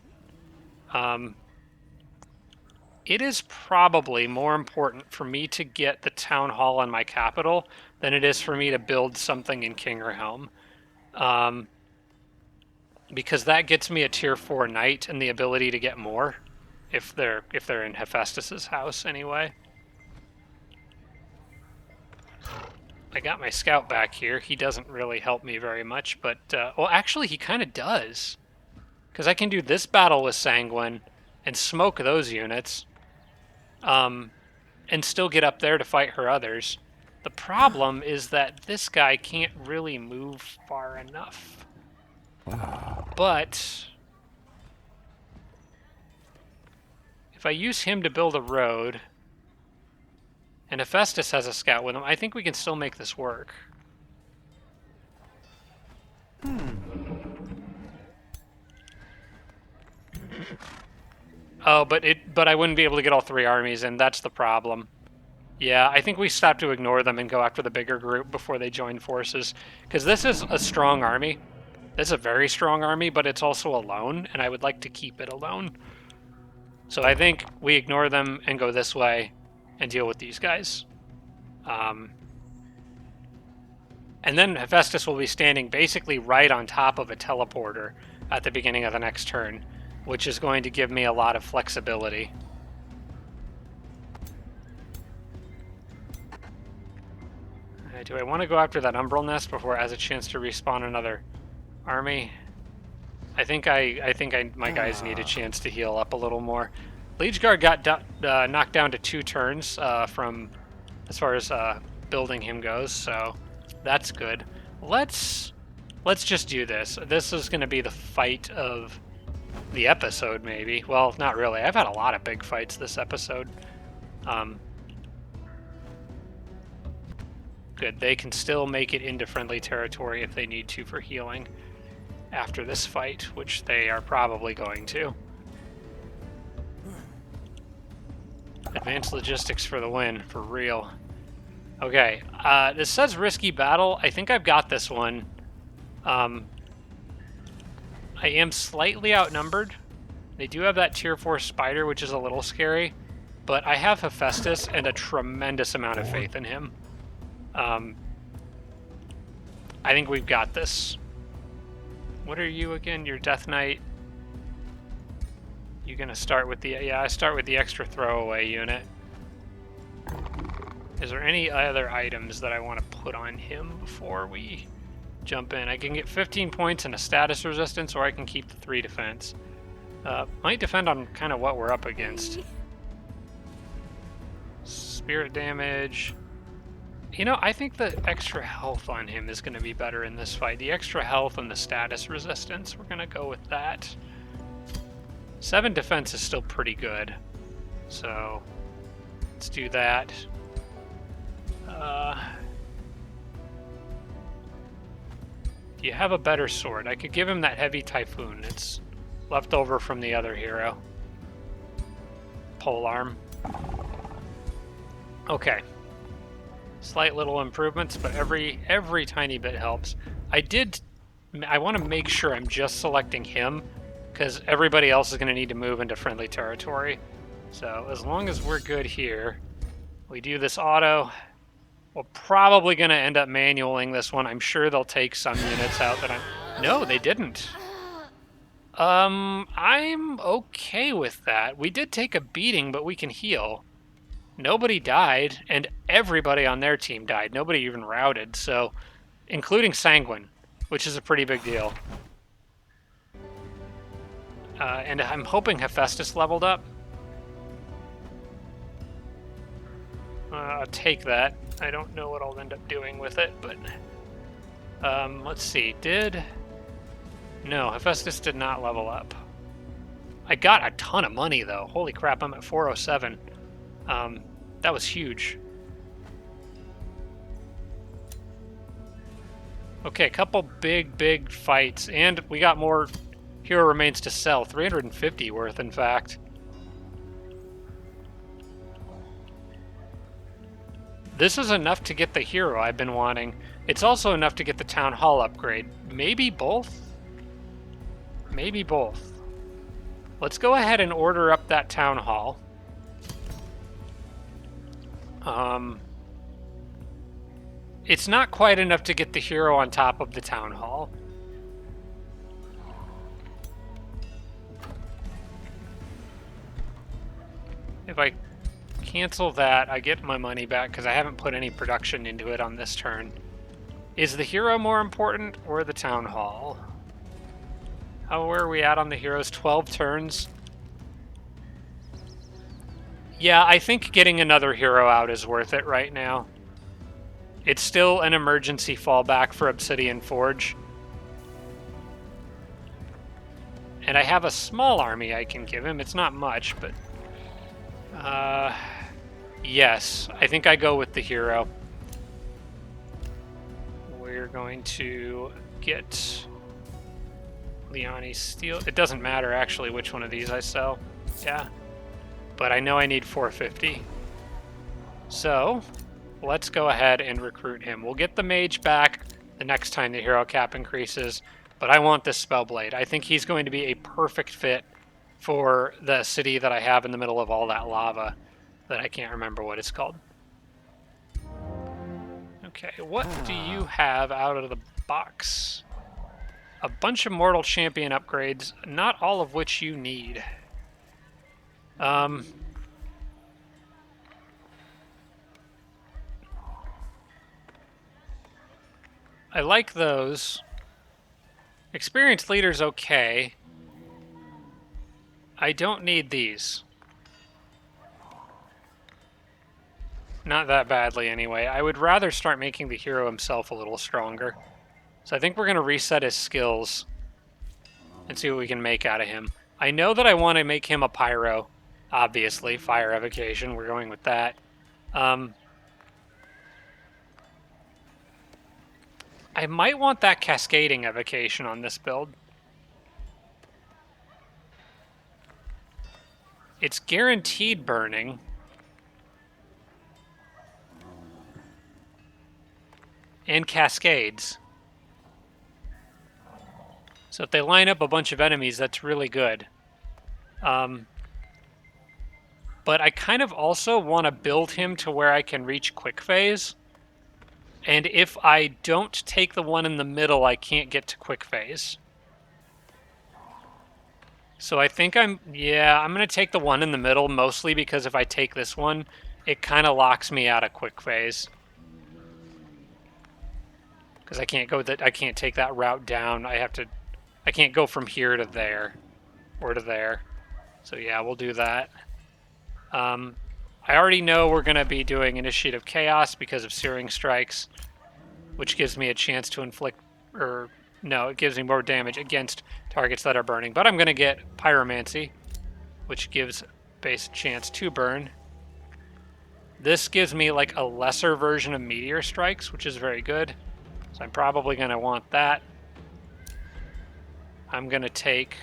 It is probably more important for me to get the town hall in my capital than it is for me to build something in Kingerhelm. Because that gets me a tier 4 knight and the ability to get more if they're in Hephaestus's house anyway. I got my scout back here. He doesn't really help me very much, but well, actually he kind of does, because I can do this battle with Sanguine and smoke those units, and still get up there to fight her others. The problem is that this guy can't really move far enough. But if I use him to build a road, and Hephaestus has a scout with him, I think we can still make this work. Oh, but I wouldn't be able to get all 3 armies, and that's the problem. Yeah, I think we stop to ignore them and go after the bigger group before they join forces, because this is a strong army. This is a very strong army, but it's also alone, and I would like to keep it alone. So I think we ignore them and go this way and deal with these guys. And then Hephaestus will be standing basically right on top of a teleporter at the beginning of the next turn, which is going to give me a lot of flexibility. Do I want to go after that Umbral Nest before it has a chance to respawn another army? I think my guys need a chance to heal up a little more. Liege Guard got knocked down to 2 turns from as far as building him goes, so that's good. Let's just do this. This is going to be the fight of the episode, maybe. Well, not really. I've had a lot of big fights this episode. Good. They can still make it into friendly territory if they need to for healing after this fight, which they are probably going to. Advanced logistics for the win, for real. Okay, this says risky battle. I think I've got this one. I am slightly outnumbered. They do have that tier 4 spider, which is a little scary, but I have Hephaestus and a tremendous amount of faith in him. I think we've got this. What are you again? You're Death Knight. You're gonna start with the, yeah, I start with the extra throwaway unit. Is there any other items that I want to put on him before we jump in? I can get 15 points and a status resistance, or I can keep the 3 defense. Might depend on kind of what we're up against. Spirit damage. You know, I think the extra health on him is going to be better in this fight. The extra health and the status resistance, we're going to go with that. 7 defense is still pretty good. So, let's do that. Do you have a better sword? I could give him that heavy typhoon. It's left over from the other hero. Polearm. Okay. Slight little improvements, but every tiny bit helps. I want to make sure I'm just selecting him, because everybody else is going to need to move into friendly territory. So as long as we're good here, we do this auto. We're probably going to end up manualing this one. I'm sure they'll take some units out that I'm... No, they didn't. I'm okay with that. We did take a beating, but we can heal. Nobody died, and everybody on their team died. Nobody even routed, so including Sanguine, which is a pretty big deal. And I'm hoping Hephaestus leveled up. I'll take that. I don't know what I'll end up doing with it, but let's see. No, Hephaestus did not level up. I got a ton of money though. Holy crap, I'm at 407. That was huge. Okay, a couple big fights, and we got more hero remains to sell. 350 worth, in fact. This is enough to get the hero I've been wanting. It's also enough to get the town hall upgrade. Maybe both? Maybe both. Let's go ahead and order up that town hall. It's not quite enough to get the hero on top of the town hall. If I cancel that, I get my money back because I haven't put any production into it on this turn. Is the hero more important or the town hall? Where are we at on the heroes? 12 turns? Yeah, I think getting another hero out is worth it right now. It's still an emergency fallback for Obsidian Forge. And I have a small army I can give him. It's not much, but... yes, I think I go with the hero. We're going to get Liani's Steel. It doesn't matter, actually, which one of these I sell. Yeah. But I know I need 450. So, let's go ahead and recruit him. We'll get the mage back the next time the hero cap increases, but I want this Spellblade. I think he's going to be a perfect fit for the city that I have in the middle of all that lava that I can't remember what it's called. Okay, what do you have out of the box? A bunch of Mortal Champion upgrades, not all of which you need. I like those. Experienced leader's okay. I don't need these. Not that badly, anyway. I would rather start making the hero himself a little stronger. So I think we're going to reset his skills and see what we can make out of him. I know that I want to make him a pyro. Obviously, fire evocation. We're going with that. I might want that cascading evocation on this build. It's guaranteed burning. And cascades. So if they line up a bunch of enemies, that's really good. But I kind of also want to build him to where I can reach quick phase. And if I don't take the one in the middle, I can't get to quick phase. So I think I'm going to take the one in the middle, mostly because if I take this one, it kind of locks me out of quick phase. Because I can't take that route down. I can't go from here to there, or to there. So yeah, we'll do that. I already know we're going to be doing Initiative Chaos because of Searing Strikes, which gives me a chance to inflict, it gives me more damage against targets that are burning. But I'm going to get Pyromancy, which gives base chance to burn. This gives me like a lesser version of Meteor Strikes, which is very good. So I'm probably going to want that. I'm going to take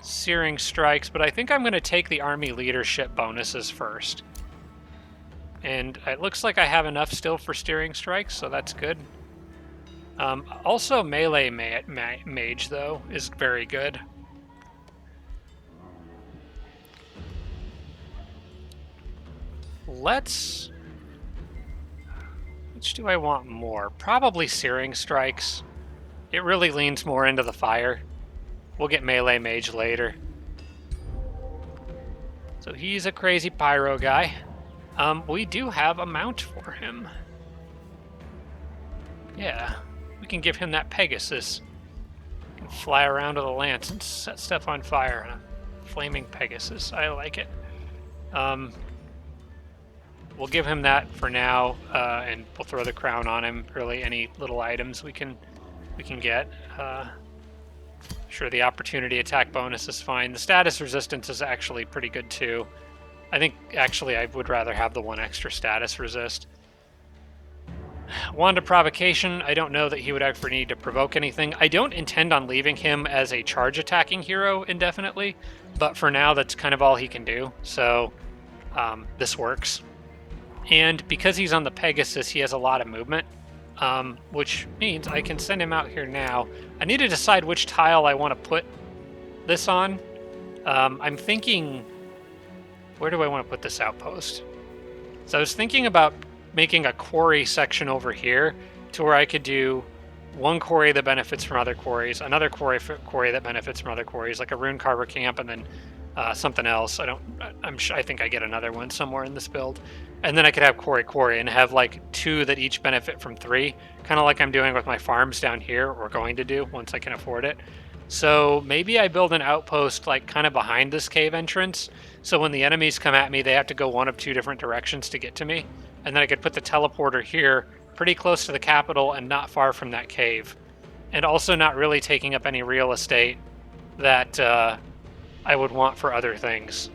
Searing Strikes, but I think I'm going to take the army leadership bonuses first. And it looks like I have enough still for Searing Strikes, so that's good. Also, melee mage, though, is very good. Which do I want more? Probably Searing Strikes. It really leans more into the fire. We'll get melee mage later. So he's a crazy pyro guy. We do have a mount for him. Yeah, we can give him that Pegasus. He can fly around with a lance and set stuff on fire. And a flaming Pegasus. I like it. We'll give him that for now, and we'll throw the crown on him. Really, any little items we can get. Sure, the opportunity attack bonus is fine. The status resistance is actually pretty good too. I think actually I would rather have the one extra status resist. Wand of Provocation, I don't know that he would ever need to provoke anything. I don't intend on leaving him as a charge attacking hero indefinitely, but for now that's kind of all he can do, so this works. And because he's on the Pegasus, he has a lot of movement, which means I can send him out here now. I need to decide which tile I want to put this on. I'm thinking, where do I want to put this outpost? So I was thinking about making a quarry section over here to where I could do one quarry that benefits from other quarries, another quarry that benefits from other quarries, like a rune carver camp, and then something else. I think I get another one somewhere in this build. And then I could have quarry and have like 2 that each benefit from 3, kind of like I'm doing with my farms down here, or going to do once I can afford it. So maybe I build an outpost like kind of behind this cave entrance, so when the enemies come at me, they have to go one of 2 different directions to get to me. And then I could put the teleporter here, pretty close to the capital and not far from that cave. And also not really taking up any real estate that I would want for other things.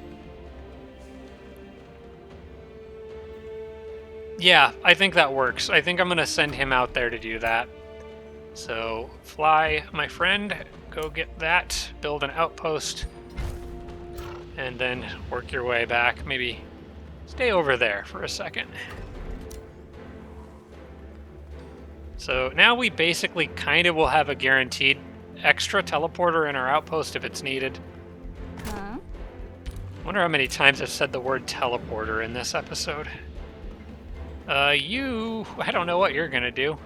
Yeah, I think that works. I think I'm going to send him out there to do that. So, fly, my friend, go get that, build an outpost, and then work your way back. Maybe stay over there for a second. So now we basically kind of will have a guaranteed extra teleporter in our outpost if it's needed. I wonder how many times I've said the word teleporter in this episode. I don't know what you're gonna do.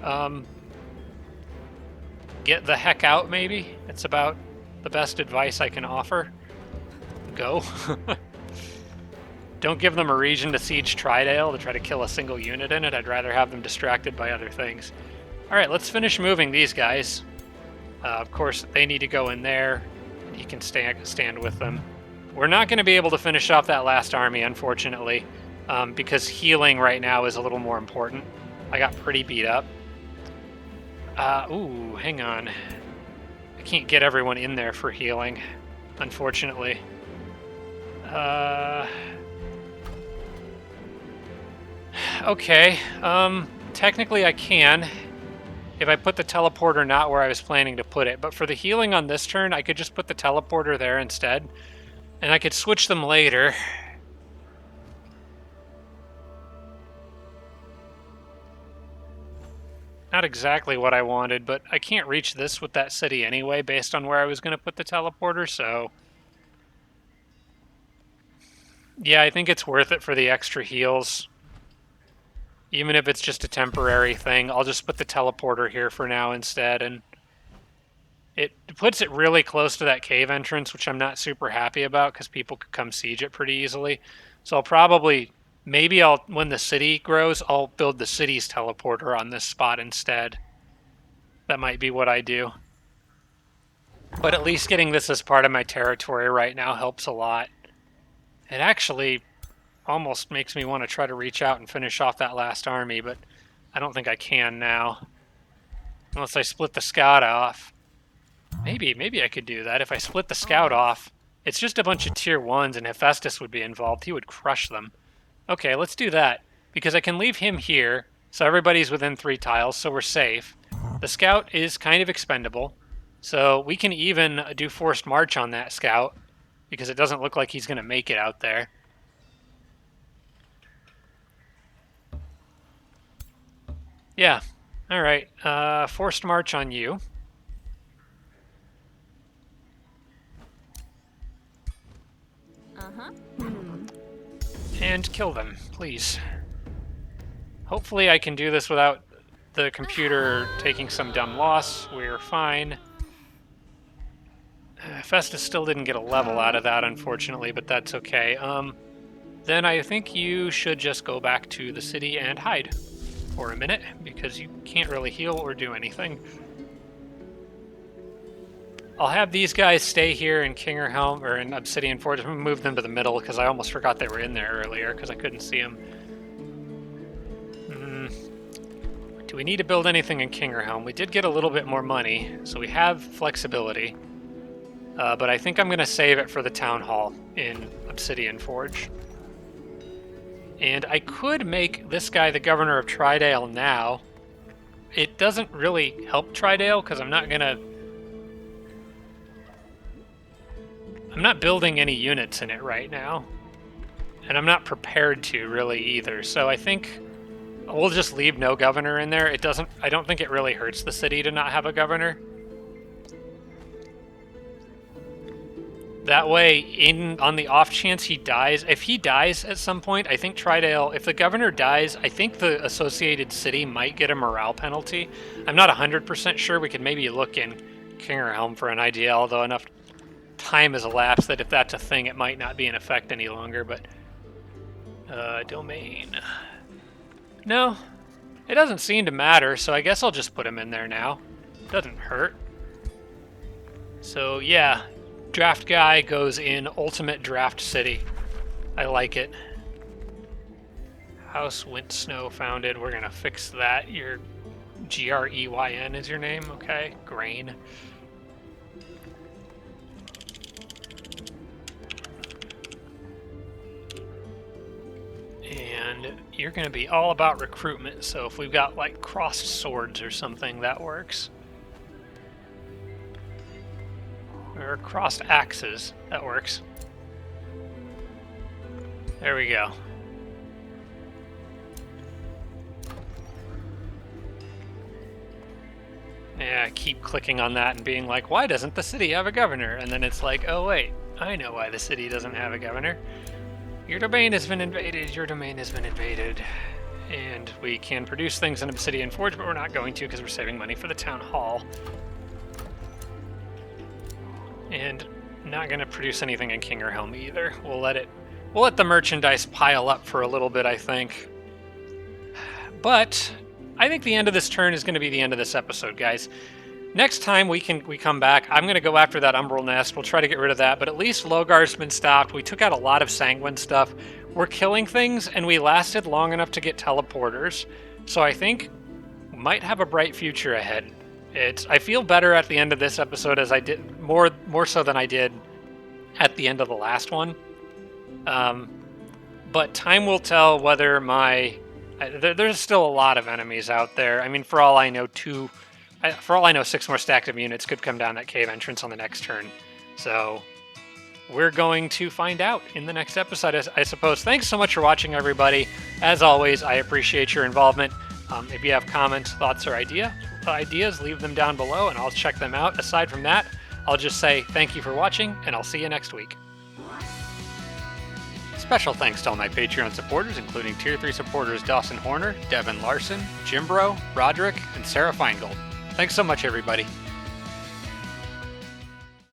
Get the heck out, maybe? It's about the best advice I can offer. Go. Don't give them a region to siege Tridale to try to kill a single unit in it. I'd rather have them distracted by other things. Alright, let's finish moving these guys. Of course, they need to go in there. You can stand with them. We're not going to be able to finish off that last army, unfortunately, because healing right now is a little more important. I got pretty beat up. Ooh, hang on. I can't get everyone in there for healing, unfortunately. Okay, technically I can, if I put the teleporter not where I was planning to put it, but for the healing on this turn, I could just put the teleporter there instead, and I could switch them later. Not exactly what I wanted, but I can't reach this with that city anyway, based on where I was going to put the teleporter, so... Yeah, I think it's worth it for the extra heals. Even if it's just a temporary thing, I'll just put the teleporter here for now instead, and it puts it really close to that cave entrance, which I'm not super happy about, because people could come siege it pretty easily. So I'll probably... Maybe when the city grows, I'll build the city's teleporter on this spot instead. That might be what I do. But at least getting this as part of my territory right now helps a lot. It actually almost makes me want to try to reach out and finish off that last army, but I don't think I can now. Unless I split the scout off. Maybe I could do that. If I split the scout off, it's just a bunch of tier 1s and Hephaestus would be involved. He would crush them. Okay, let's do that, because I can leave him here, so everybody's within 3 tiles, so we're safe. The scout is kind of expendable, so we can even do forced march on that scout, because it doesn't look like he's going to make it out there. Yeah, alright, forced march on you. And kill them, please. Hopefully I can do this without the computer taking some dumb loss. We're fine. Hephaestus still didn't get a level out of that, unfortunately, but that's okay. Then I think you should just go back to the city and hide for a minute, because you can't really heal or do anything. I'll have these guys stay here in Kingerhelm, or in Obsidian Forge. I'm going to move them to the middle, because I almost forgot they were in there earlier, because I couldn't see them. Do we need to build anything in Kingerhelm? We did get a little bit more money, so we have flexibility. But I think I'm going to save it for the Town Hall in Obsidian Forge. And I could make this guy the governor of Tridale now. It doesn't really help Tridale, because I'm not building any units in it right now. And I'm not prepared to, really, either. So I think we'll just leave no governor in there. I don't think it really hurts the city to not have a governor. That way, on the off chance he dies, if he dies at some point, I think Tridale, if the governor dies, I think the associated city might get a morale penalty. I'm not 100% sure. We could maybe look in Kingerhelm for an idea, although enough time has elapsed that if that's a thing, it might not be in effect any longer, but... domain... No, it doesn't seem to matter, so I guess I'll just put him in there now. Doesn't hurt. So, yeah. Draft guy goes in Ultimate Draft City. I like it. House Wint Snow founded. We're gonna fix that. Your Greyn is your name, okay? Grain. And you're gonna be all about recruitment, so if we've got like crossed swords or something, that works. Or crossed axes. That works. There we go. Yeah, I keep clicking on that and being like, why doesn't the city have a governor? And then it's like, oh wait, I know why the city doesn't have a governor. Your domain has been invaded, your domain has been invaded. And we can produce things in Obsidian Forge, but we're not going to because we're saving money for the Town Hall. And not going to produce anything in Kingerhelm either. We'll let the merchandise pile up for a little bit, I think. But I think the end of this turn is going to be the end of this episode, guys. Next time we come back, I'm going to go after that Umbral Nest. We'll try to get rid of that, but at least Logar's been stopped. We took out a lot of Sanguine stuff. We're killing things, and we lasted long enough to get teleporters. So I think we might have a bright future ahead. I feel better at the end of this episode as I did more so than I did at the end of the last one. But time will tell whether there's still a lot of enemies out there. I mean, for all I know, 6 more stacked up units could come down that cave entrance on the next turn. So we're going to find out in the next episode, I suppose. Thanks so much for watching, everybody. As always, I appreciate your involvement. If you have comments, thoughts, or ideas, leave them down below and I'll check them out. Aside from that, I'll just say thank you for watching and I'll see you next week. Special thanks to all my Patreon supporters, including Tier 3 supporters Dawson Horner, Devin Larson, Jimbro, Roderick, and Sarah Feingold. Thanks so much, everybody.